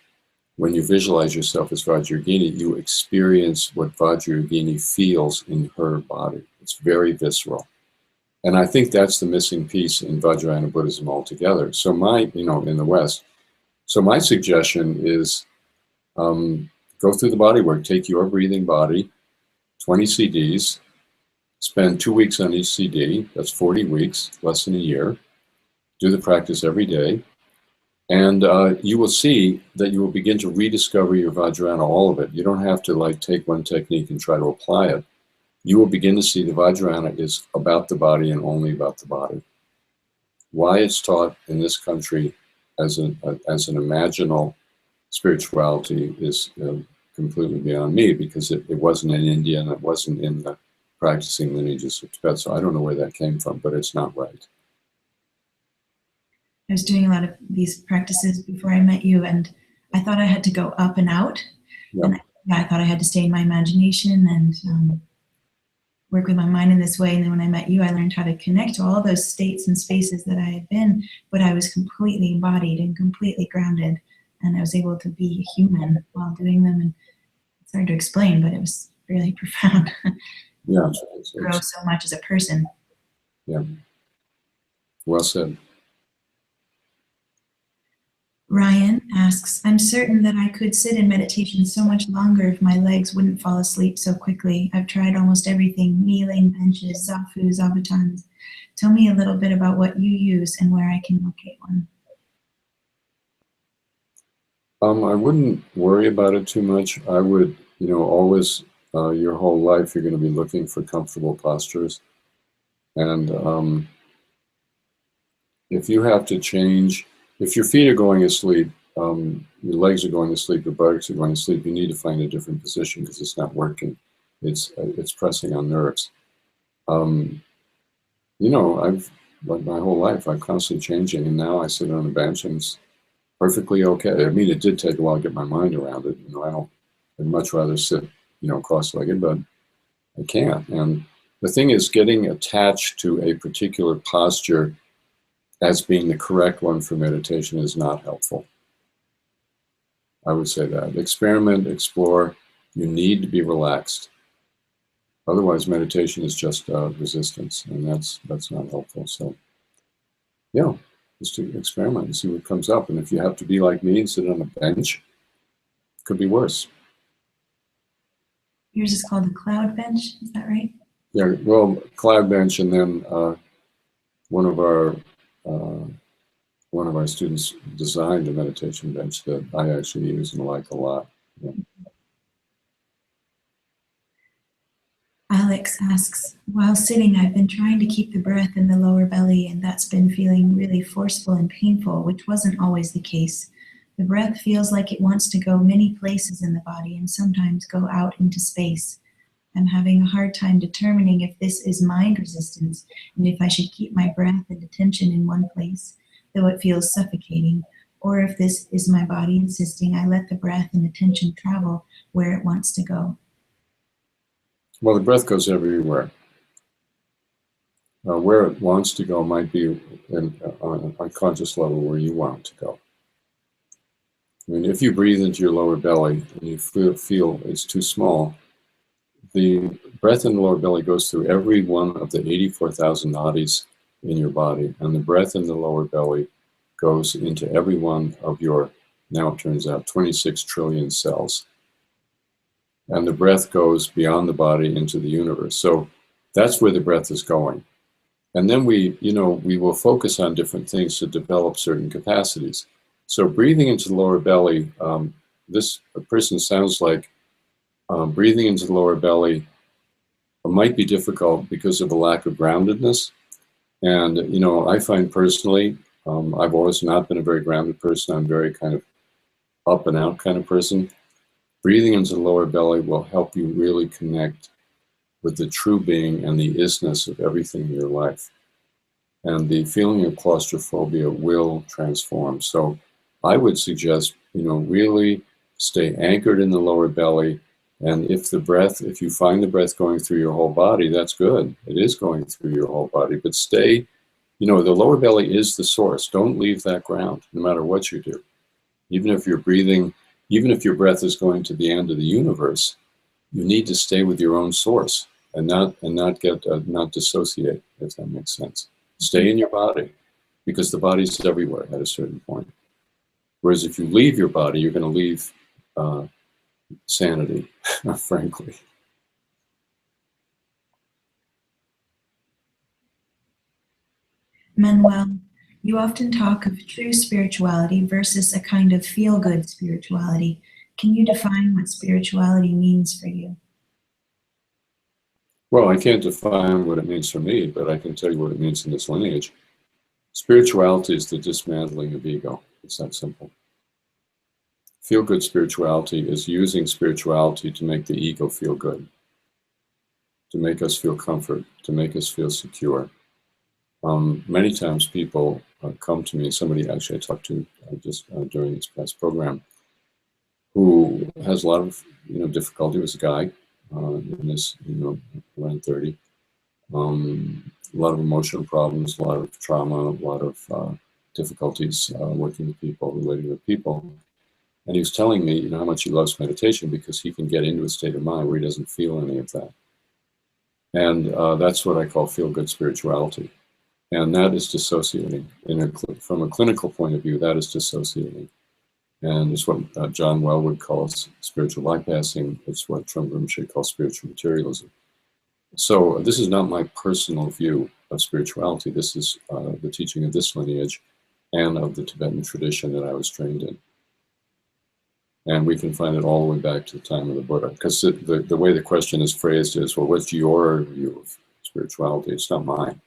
When you visualize yourself as Vajrayogini, you experience what Vajrayogini feels in her body. It's very visceral. And I think that's the missing piece in Vajrayana Buddhism altogether. So in the West, so my suggestion is go through the body work, take your breathing body, 20 CDs, spend 2 weeks on each CD, that's 40 weeks, less than a year, do the practice every day, and you will see that you will begin to rediscover your Vajrayana, all of it. You don't have to take one technique and try to apply it. You will begin to see the Vajrayana is about the body and only about the body. Why it's taught in this country as an imaginal spirituality is completely beyond me, because it wasn't in India and it wasn't in the practicing lineages of Tibet. So I don't know where that came from, but it's not right. I was doing a lot of these practices before I met you, and I thought I had to go up and out. Yeah. And I thought I had to stay in my imagination and work with my mind in this way. And then when I met you, I learned how to connect to all those states and spaces that I had been, but I was completely embodied and completely grounded. And I was able to be human while doing them. And it's hard to explain, but it was really profound. Yeah. Grow so much as a person. Yeah. Well said. Ryan asks, I'm certain that I could sit in meditation so much longer if my legs wouldn't fall asleep so quickly. I've tried almost everything, kneeling, benches, zafu, zabatans. Tell me a little bit about what you use and where I can locate one. I wouldn't worry about it too much. I would, always, your whole life, you're going to be looking for comfortable postures. And if you have to change, if your feet are going asleep, your legs are going to sleep, your buttocks are going to sleep, you need to find a different position because it's not working. It's pressing on nerves. Like my whole life, I'm constantly changing, and now I sit on a bench and it's perfectly okay. I mean, it did take a while to get my mind around it. I'd much rather sit, cross-legged, but I can't. And the thing is, getting attached to a particular posture as being the correct one for meditation is not helpful. I would say that. Experiment, explore. You need to be relaxed. Otherwise, meditation is just resistance, and that's not helpful. So, yeah, just to experiment and see what comes up. And if you have to be like me and sit on a bench, it could be worse. Yours is called the cloud bench, is that right? Yeah, well, cloud bench, and then one of our students designed a meditation bench that I actually use and like a lot. Yeah. Alex asks, while sitting, I've been trying to keep the breath in the lower belly, and that's been feeling really forceful and painful, which wasn't always the case. The breath feels like it wants to go many places in the body and sometimes go out into space. I'm having a hard time determining if this is mind resistance and if I should keep my breath and attention in one place, though it feels suffocating, or if this is my body insisting I let the breath and attention travel where it wants to go. Well, the breath goes everywhere. Where it wants to go might be on an unconscious level where you want it to go. I mean, if you breathe into your lower belly and you feel it's too small, the breath in the lower belly goes through every one of the 84,000 nadis in your body, and the breath in the lower belly goes into every one of your, now it turns out, 26 trillion cells. And the breath goes beyond the body into the universe. So that's where the breath is going. And then we will focus on different things to develop certain capacities. So breathing into the lower belly, this person sounds like breathing into the lower belly might be difficult because of a lack of groundedness. And, I find personally, I've always not been a very grounded person. I'm very kind of up and out kind of person. Breathing into the lower belly will help you really connect with the true being and the isness of everything in your life. And the feeling of claustrophobia will transform. So I would suggest, really stay anchored in the lower belly. And if you find the breath going through your whole body, that's good. It is going through your whole body. But stay, the lower belly is the source. Don't leave that ground, no matter what you do. Even if you're breathing, even if your breath is going to the end of the universe, you need to stay with your own source and not dissociate, if that makes sense. Stay in your body, because the body's everywhere at a certain point. Whereas if you leave your body, you're going to leave sanity, frankly. Manuel, you often talk of true spirituality versus a kind of feel-good spirituality. Can you define what spirituality means for you? Well, I can't define what it means for me, but I can tell you what it means in this lineage. Spirituality is the dismantling of ego. It's that simple. feel-good spirituality is using spirituality to make the ego feel good, to make us feel comfort, to make us feel secure. Many times people come to me, somebody actually I talked to just during this past program, who has a lot of difficulty. Was a guy in his around 30, a lot of emotional problems, a lot of trauma, a lot of difficulties working with people, relating with people. And he was telling me, how much he loves meditation because he can get into a state of mind where he doesn't feel any of that. And that's what I call feel-good spirituality. And that is dissociating. From a clinical point of view, that is dissociating. And it's what John Wellwood calls spiritual bypassing. It's what Trungpa Rinpoche calls spiritual materialism. So this is not my personal view of spirituality. This is the teaching of this lineage and of the Tibetan tradition that I was trained in. And we can find it all the way back to the time of the Buddha. Because the way the question is phrased is, well, what's your view of spirituality? It's not mine.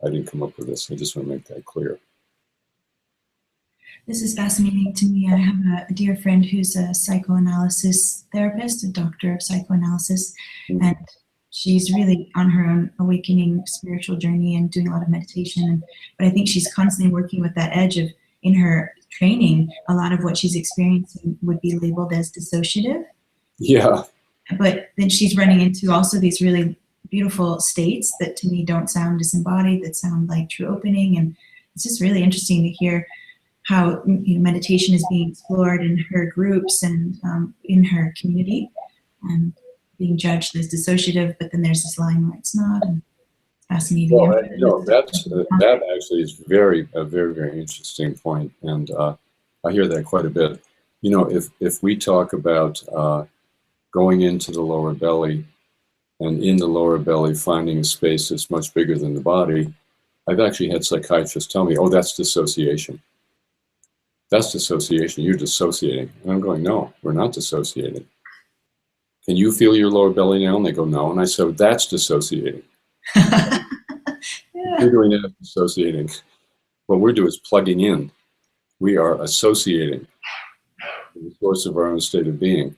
I didn't come up with this. I just want to make that clear. This is fascinating to me. I have a dear friend who's a psychoanalysis therapist, a doctor of psychoanalysis, and she's really on her own awakening spiritual journey and doing a lot of meditation. But I think she's constantly working with that edge of, in her training, a lot of what she's experiencing would be labeled as dissociative. Yeah. But then she's running into also these really beautiful states that to me don't sound disembodied, that sound like true opening. And it's just really interesting to hear how meditation is being explored in her groups and in her community, and being judged as dissociative, but then there's this line where it's not. And it's fascinating. Well, that actually is a very, very interesting point, and I hear that quite a bit. If we talk about going into the lower belly, and in the lower belly finding a space that's much bigger than the body, I've actually had psychiatrists tell me, "Oh, that's dissociation. That's dissociation. You're dissociating." And I'm going, "No, we're not dissociating. Can you feel your lower belly now?" And they go, "No." And I said, "That's dissociating." Yeah. You're doing that, dissociating. What we're doing is plugging in. We are associating with the source of our own state of being.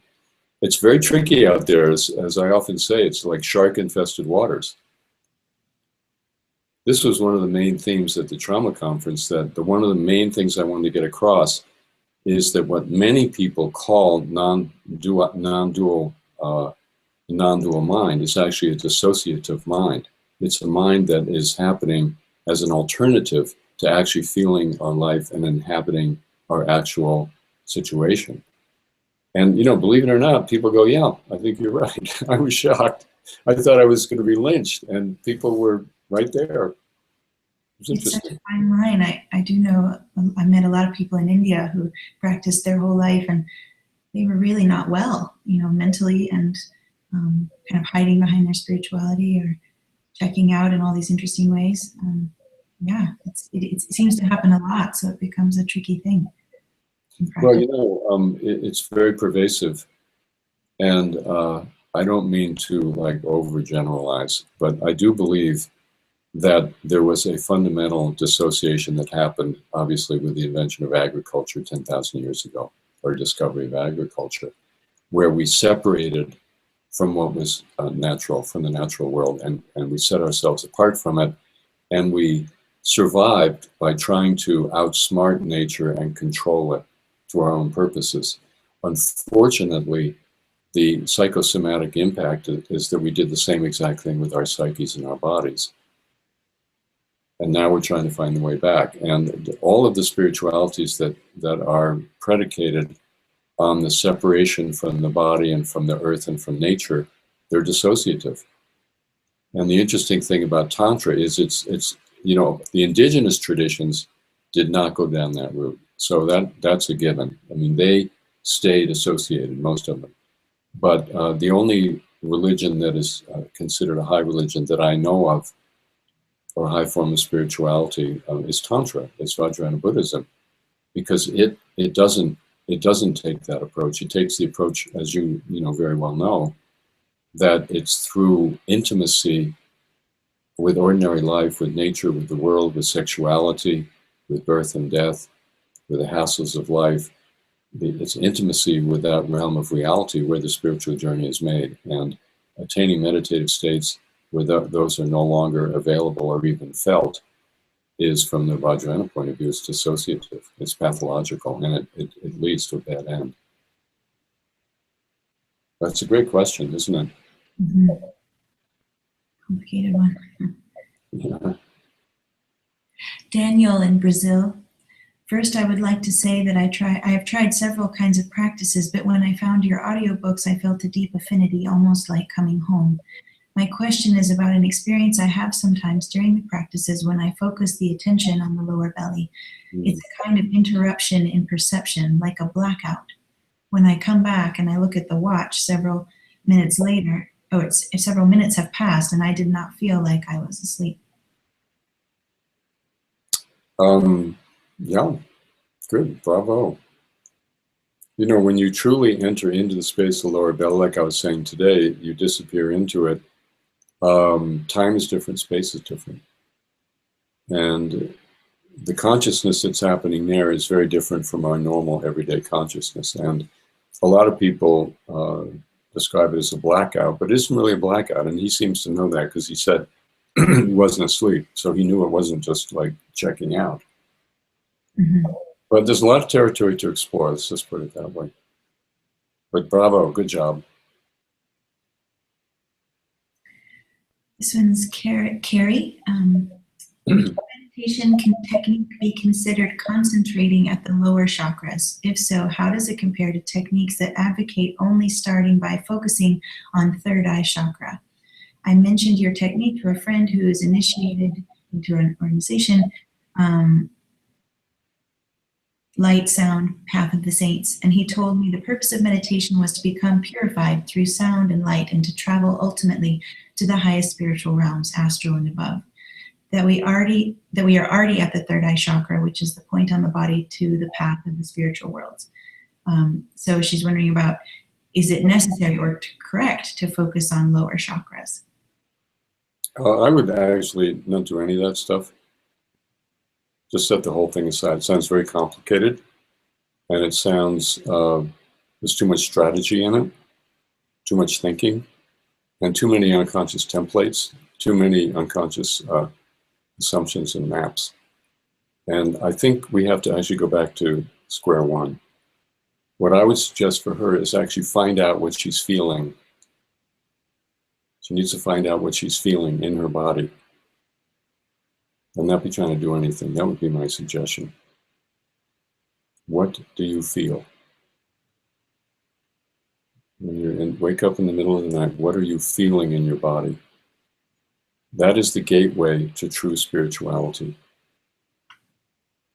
It's very tricky out there, as I often say. It's like shark-infested waters. This was one of the main themes at the trauma conference, that one of the main things I wanted to get across is that what many people call non-dual mind is actually a dissociative mind. It's a mind that is happening as an alternative to actually feeling our life and inhabiting our actual situation. And, believe it or not, people go, "Yeah, I think you're right." I was shocked. I thought I was going to be lynched, and people were right there. It's such a fine line. I do know, I met a lot of people in India who practiced their whole life, and they were really not well, mentally, and kind of hiding behind their spirituality or checking out in all these interesting ways. It seems to happen a lot, so it becomes a tricky thing. Well, it's very pervasive, and I don't mean to overgeneralize, but I do believe that there was a fundamental dissociation that happened, obviously, with the invention of agriculture 10,000 years ago, or discovery of agriculture, where we separated from what was natural, from the natural world, and we set ourselves apart from it, and we survived by trying to outsmart nature and control it to our own purposes. Unfortunately, the psychosomatic impact is that we did the same exact thing with our psyches and our bodies. And now we're trying to find the way back. And all of the spiritualities that are predicated on the separation from the body and from the earth and from nature, they're dissociative. And the interesting thing about Tantra is it's the indigenous traditions did not go down that route. So that's a given. I mean, they stayed associated, most of them. But the only religion that is considered a high religion that I know of, or a high form of spirituality, is Tantra. It's Vajrayana Buddhism, because it doesn't take that approach. It takes the approach, as you very well know, that it's through intimacy with ordinary life, with nature, with the world, with sexuality, with birth and death, with the hassles of life, it's intimacy with that realm of reality where the spiritual journey is made. And attaining meditative states where those are no longer available or even felt is, from the Vajrayana point of view, it's dissociative, it's pathological, and it leads to a bad end. That's a great question, isn't it? Mm-hmm. Complicated one. Yeah. Daniel in Brazil. First, I would like to say that I have tried several kinds of practices, but when I found your audiobooks, I felt a deep affinity, almost like coming home. My question is about an experience I have sometimes during the practices when I focus the attention on the lower belly. It's a kind of interruption in perception, like a blackout. When I come back and I look at the watch several minutes later, several minutes have passed and I did not feel like I was asleep. Yeah, good, bravo. You know, when you truly enter into the space of the lower belly, like I was saying today, you disappear into it. Time is different, space is different. And the consciousness that's happening there is very different from our normal everyday consciousness. And a lot of people describe it as a blackout, but it isn't really a blackout. And he seems to know that because he said he wasn't asleep. So he knew it wasn't just like checking out. Mm-hmm. But there's a lot of territory to explore, let's just put it that way. But bravo, good job. This one's Carrie. Meditation technique be considered concentrating at the lower chakras? If so, how does it compare to techniques that advocate only starting by focusing on third eye chakra? I mentioned your technique to a friend who is initiated into an organization, Light Sound Path of the Saints, and he told me the purpose of meditation was to become purified through sound and light and to travel ultimately to the highest spiritual realms, astral and above. That we are already at the third eye chakra, which is the point on the body to the path of the spiritual worlds. So she's wondering about, is it necessary or correct to focus on lower chakras? I would actually not do any of that stuff. Just set the whole thing aside. It sounds very complicated, and it sounds, there's too much strategy in it, too much thinking, and too many unconscious templates, too many unconscious assumptions and maps. And I think we have to actually go back to square one. What I would suggest for her is actually find out what she's feeling. She needs to find out what she's feeling in her body and not be trying to do anything. That would be my suggestion. What do you feel? When you wake up in the middle of the night, what are you feeling in your body? That is the gateway to true spirituality.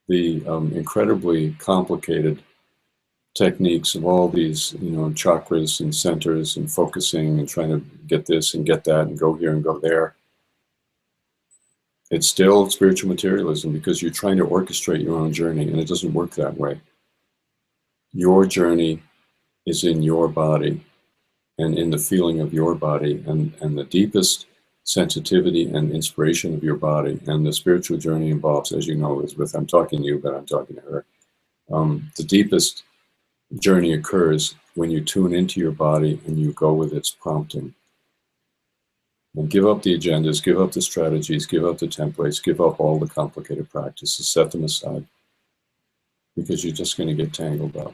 The incredibly complicated techniques of all these, chakras and centers and focusing and trying to get this and get that and go here and go there. It's still spiritual materialism because you're trying to orchestrate your own journey, and it doesn't work that way. Your journey is in your body and in the feeling of your body, and the deepest sensitivity and inspiration of your body. And the spiritual journey involves, as you know, Elizabeth, I'm talking to you, but I'm talking to her. The deepest journey occurs when you tune into your body and you go with its prompting. And give up the agendas, give up the strategies, give up the templates, give up all the complicated practices, set them aside. Because you're just going to get tangled up.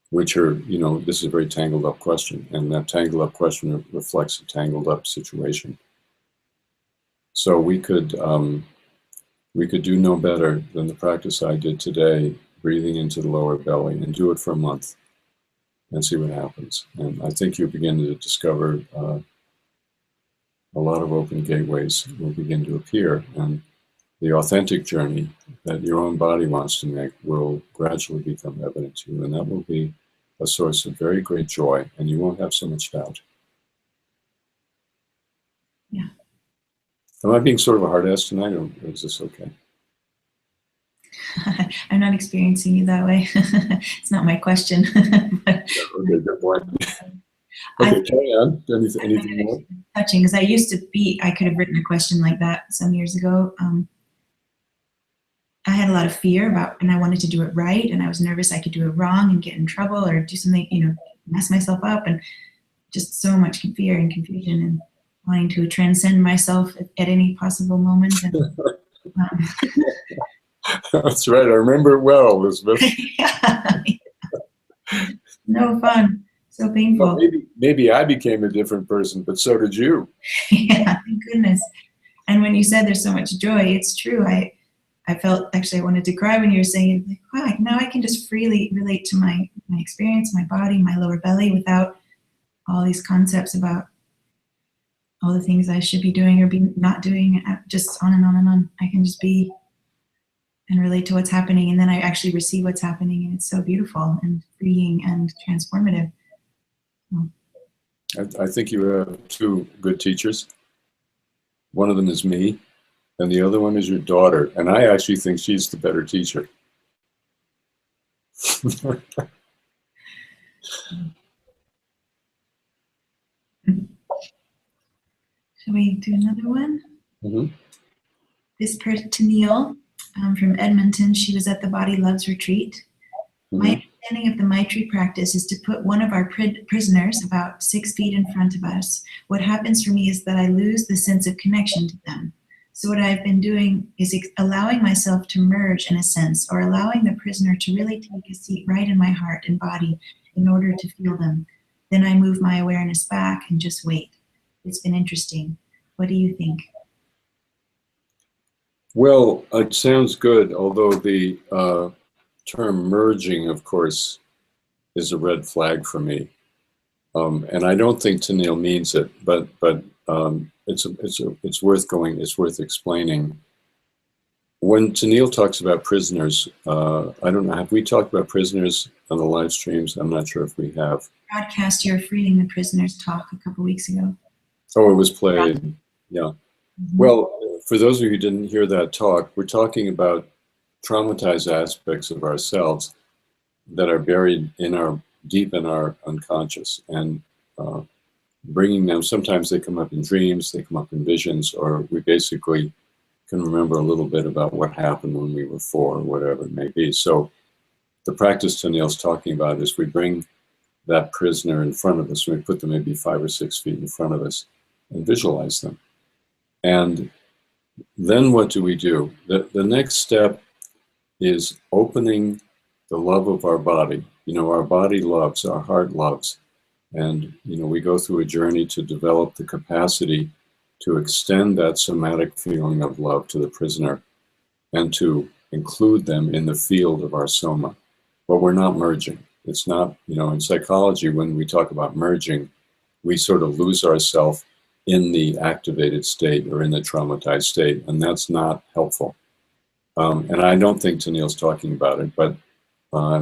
Which are, this is a very tangled up question. And that tangled up question reflects a tangled up situation. So we could do no better than the practice I did today, breathing into the lower belly, and do it for a month and see what happens. And I think you'll begin to discover a lot of open gateways will begin to appear, and the authentic journey that your own body wants to make will gradually become evident to you, and that will be a source of very great joy, and you won't have so much doubt. Yeah. Am I being sort of a hard ass tonight, or is this okay? I'm not experiencing you that way. It's not my question. But Okay, good point. Okay, carry on. Anything more? Touching, because I could have written a question like that some years ago. I had a lot of fear about, and I wanted to do it right, and I was nervous I could do it wrong and get in trouble or do something, mess myself up, and just so much fear and confusion and wanting to transcend myself at any possible moment. And, That's right. I remember it well, Elizabeth. yeah. No fun. So painful. Well, maybe I became a different person, but so did you. Yeah, thank goodness. And when you said there's so much joy, it's true. I felt, actually I wanted to cry when you were saying it, like, wow, now I can just freely relate to my experience, my body, my lower belly, without all these concepts about all the things I should be doing or be not doing, just on and on and on. I can just be and relate to what's happening, and then I actually receive what's happening, and it's so beautiful and freeing and transformative. I think you have two good teachers. One of them is me, and the other one is your daughter. And I actually think she's the better teacher. Shall we do another one? Mm-hmm. This person, Neil, from Edmonton, she was at the Body Loves retreat. Mm-hmm. My understanding of the Maitri practice is to put one of our prisoners about 6 feet in front of us. What happens for me is that I lose the sense of connection to them. So what I've been doing is allowing myself to merge in a sense, or allowing the prisoner to really take a seat right in my heart and body in order to feel them. Then I move my awareness back and just wait. It's been interesting. What do you think? Well, it sounds good, although the term merging, of course, is a red flag for me. And I don't think Tennille means it, but it's worth explaining. When Tennille talks about prisoners, I don't know, have we talked about prisoners on the live streams? I'm not sure if we have. Broadcast your Freeing the Prisoners talk a couple weeks ago. Oh, it was played, yeah. Mm-hmm. Well, for those of you who didn't hear that talk, we're talking about traumatized aspects of ourselves that are buried deep in our unconscious, and bringing them. Sometimes they come up in dreams, they come up in visions, or we basically can remember a little bit about what happened when we were 4 or whatever it may be. So the practice Tennille's talking about is we bring that prisoner in front of us, and we put them maybe 5 or 6 feet in front of us and visualize them. And then what do we do? The next step is opening the love of our body. Our body loves, our heart loves. And, we go through a journey to develop the capacity to extend that somatic feeling of love to the prisoner and to include them in the field of our soma. But we're not merging. It's not, in psychology, when we talk about merging, we sort of lose ourselves in the activated state or in the traumatized state, and that's not helpful. And I don't think Tennille's talking about it, but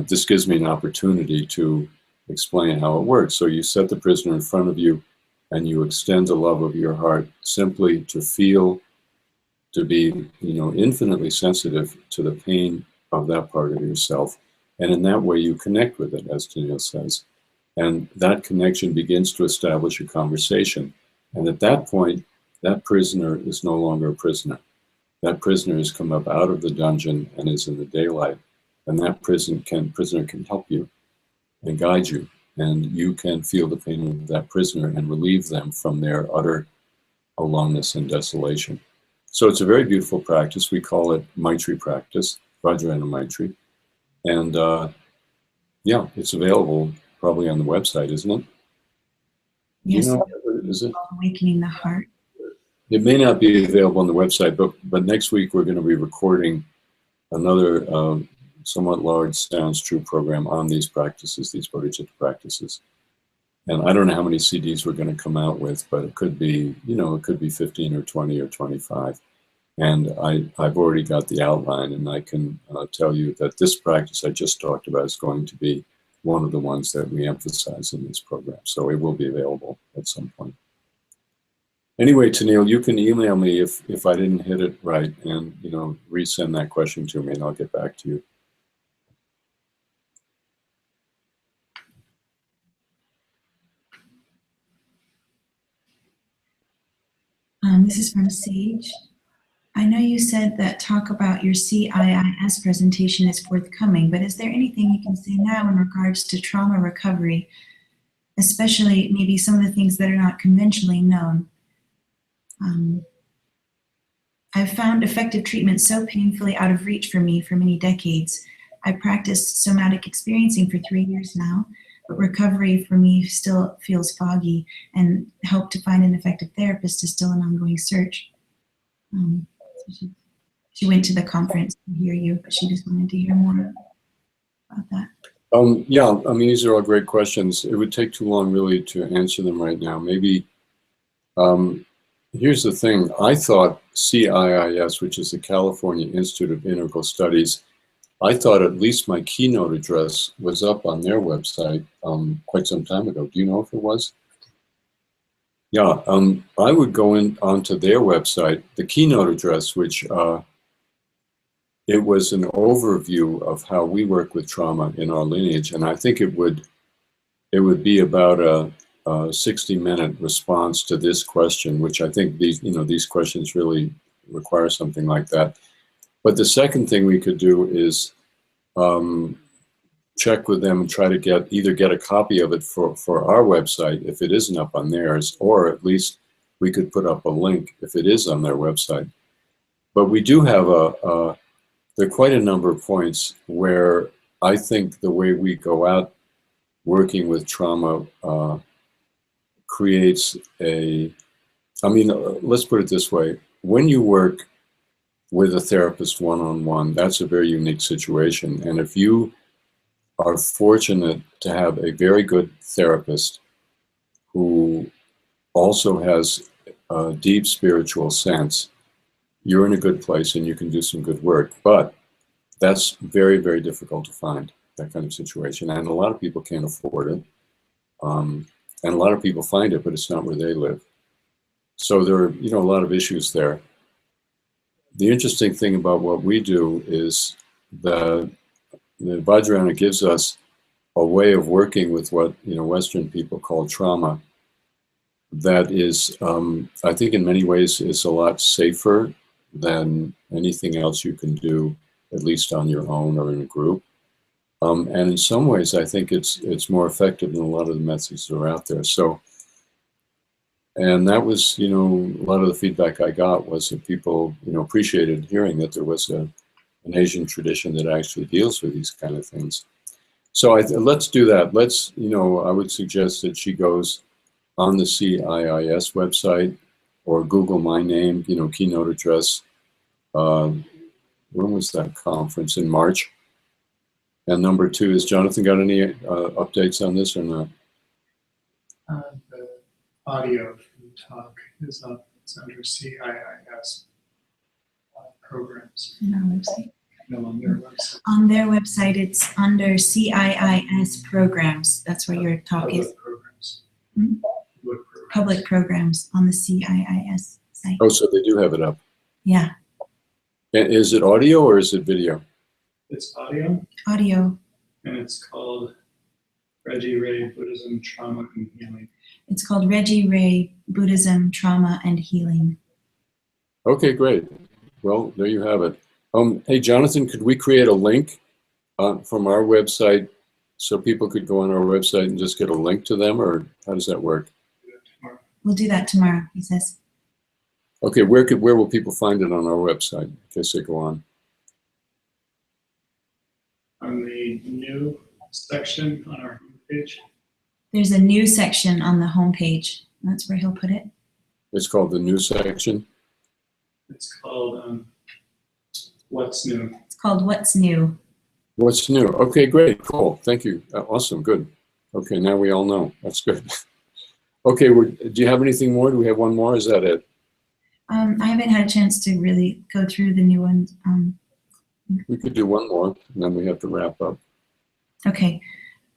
this gives me an opportunity to explain how it works. So you set the prisoner in front of you, and you extend the love of your heart simply to feel, to be, infinitely sensitive to the pain of that part of yourself. And in that way, you connect with it, as Tennille says. And that connection begins to establish a conversation. And at that point, that prisoner is no longer a prisoner. That prisoner has come up out of the dungeon and is in the daylight. And that prisoner can help you and guide you. And you can feel the pain of that prisoner and relieve them from their utter aloneness and desolation. So it's a very beautiful practice. We call it Maitri practice, Vajrayana Maitri. And yeah, it's available probably on the website, isn't it? Yes. Is it? Awakening the Heart. It may not be available on the website, but next week we're going to be recording another somewhat large Sounds True program on these practices, these bodhicitta practices. And I don't know how many CDs we're going to come out with, but it could be, it could be 15 or 20 or 25. And I've already got the outline, and I can tell you that this practice I just talked about is going to be one of the ones that we emphasize in this program. So it will be available at some point. Anyway, Tennille, you can email me if I didn't hit it right, and resend that question to me, and I'll get back to you. This is from Sage. I know you said that talk about your CIIS presentation is forthcoming, but is there anything you can say now in regards to trauma recovery, especially maybe some of the things that are not conventionally known? I've found effective treatment so painfully out of reach for me for many decades. I practiced somatic experiencing for 3 years now, but recovery for me still feels foggy, and help to find an effective therapist is still an ongoing search. She went to the conference to hear you, but she just wanted to hear more about that. Yeah, I mean, these are all great questions. It would take too long really to answer them right now. Maybe, here's the thing. I thought CIIS, which is the California Institute of Integral Studies, I thought at least my keynote address was up on their website quite some time ago. Do you know if it was? Yeah, I would go onto their website, the keynote address, which it was an overview of how we work with trauma in our lineage, and I think it would be about a 60-minute response to this question, which I think these questions really require something like that. But the second thing we could do is check with them and try to either get a copy of it for our website if it isn't up on theirs, or at least we could put up a link if it is on their website. But we do have there are quite a number of points where I think the way we go out working with trauma creates let's put it this way. When you work with a therapist one-on-one, that's a very unique situation. And if you are fortunate to have a very good therapist who also has a deep spiritual sense, you're in a good place and you can do some good work. But that's very, very difficult to find, that kind of situation. And a lot of people can't afford it. And a lot of people find it, but it's not where they live. So there are, a lot of issues there. The interesting thing about what we do is the Vajrayana gives us a way of working with what Western people call trauma that is, I think in many ways, is a lot safer than anything else you can do, at least on your own or in a group. And in some ways, I think it's more effective than a lot of the methods that are out there. So, and that was, a lot of the feedback I got was that people, appreciated hearing that there was an Asian tradition that actually deals with these kind of things. So let's do that. Let's, I would suggest that she goes on the CIIS website or Google my name, keynote address. When was that conference? In March. And number 2 is, Jonathan, got any updates on this or not? The audio from the talk is up. It's under CIIS programs. On our website. No, on their website. On their website, it's under CIIS programs. That's where your talk is. Public programs. Hmm? Public programs. Public programs on the CIIS site. Oh, so they do have it up. Yeah, And is it audio or is it video? It's audio, audio. and it's called Reggie Ray, Buddhism, Trauma, and Healing. It's called Reggie Ray, Buddhism, Trauma, and Healing. Okay, great. Well, there you have it. Hey, Jonathan, could we create a link from our website so people could go on our website and just get a link to them, or how does that work? Do that tomorrow. We'll do that tomorrow, he says. Okay, where will people find it on our website in case they go on? On the new section on our homepage. There's a new section on the homepage. That's where he'll put it. It's called the new section. It's called What's New. It's called What's New. What's new? Okay, great, cool, thank you. Awesome, good. Okay, now we all know. That's good. Okay, do you have anything more? Do we have one more? Is that it? I haven't had a chance to really go through the new ones. We could do one more, and then we have to wrap up. Okay,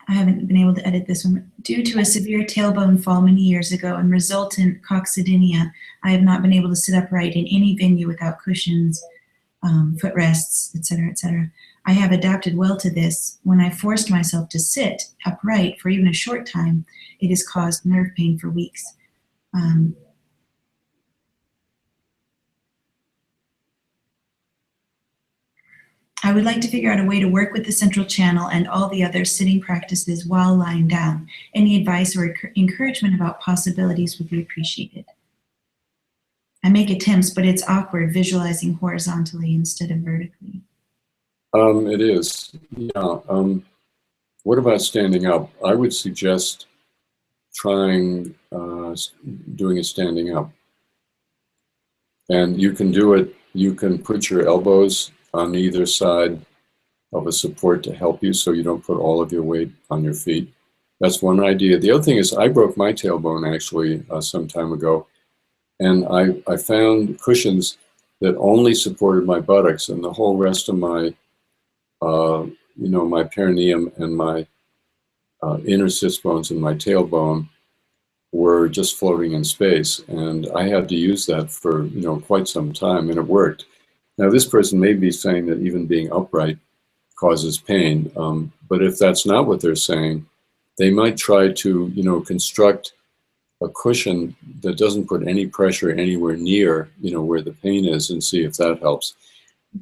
I haven't been able to edit this one. Due to a severe tailbone fall many years ago and resultant coccydynia, I have not been able to sit upright in any venue without cushions, footrests, etc., etc. I have adapted well to this. When I forced myself to sit upright for even a short time, it has caused nerve pain for weeks. I would like to figure out a way to work with the central channel and all the other sitting practices while lying down. Any advice or encouragement about possibilities would be appreciated. I make attempts, but it's awkward visualizing horizontally instead of vertically. It is. Yeah. What about standing up? I would suggest trying doing it standing up. And you can do it, you can put your elbows on either side of a support to help you so you don't put all of your weight on your feet. That's one idea. The other thing is I broke my tailbone actually some time ago, and I found cushions that only supported my buttocks, and the whole rest of my, my perineum and my inner sits bones and my tailbone were just floating in space. And I had to use that for, quite some time, and it worked. Now, this person may be saying that even being upright causes pain, but if that's not what they're saying, they might try to, construct a cushion that doesn't put any pressure anywhere near, where the pain is, and see if that helps.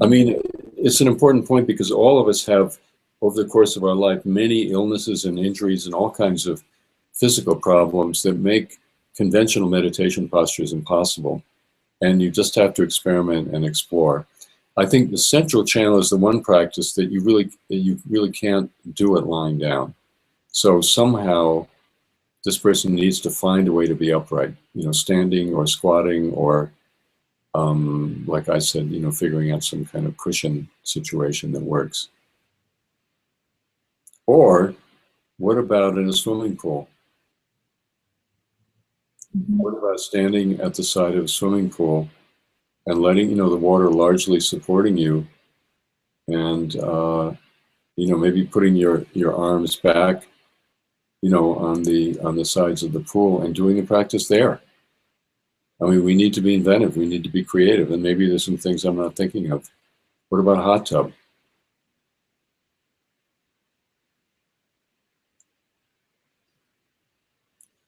I mean, it's an important point because all of us have, over the course of our life, many illnesses and injuries and all kinds of physical problems that make conventional meditation postures impossible. And you just have to experiment and explore. I think the central channel is the one practice that you really can't do it lying down. So somehow this person needs to find a way to be upright, standing or squatting or, like I said, figuring out some kind of cushion situation that works. Or what about in a swimming pool? What about standing at the side of a swimming pool and letting, the water largely supporting you, and, maybe putting your arms back, on the sides of the pool and doing the practice there. I mean, we need to be inventive. We need to be creative. And maybe there's some things I'm not thinking of. What about a hot tub?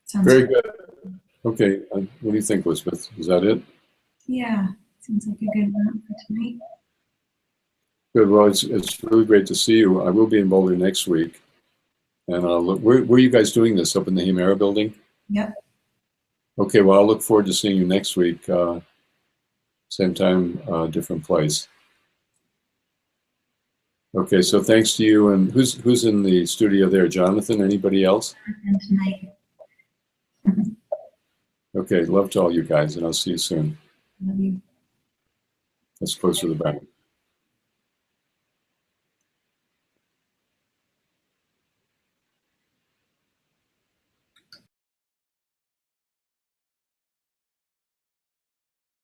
Sounds Very good. Okay. What do you think, Elizabeth? Is that it? Yeah, seems like a good one for tonight. Good. Well, it's really great to see you. I will be in Boulder next week. And I'll look. Where are you guys doing this? Up in the Hemera building? Yep. Okay. Well, I'll look forward to seeing you next week. Same time, different place. Okay. So thanks to you. And who's in the studio there? Jonathan? Anybody else? And tonight. Okay. Love to all you guys, and I'll see you soon. Love you. Let's close to the back.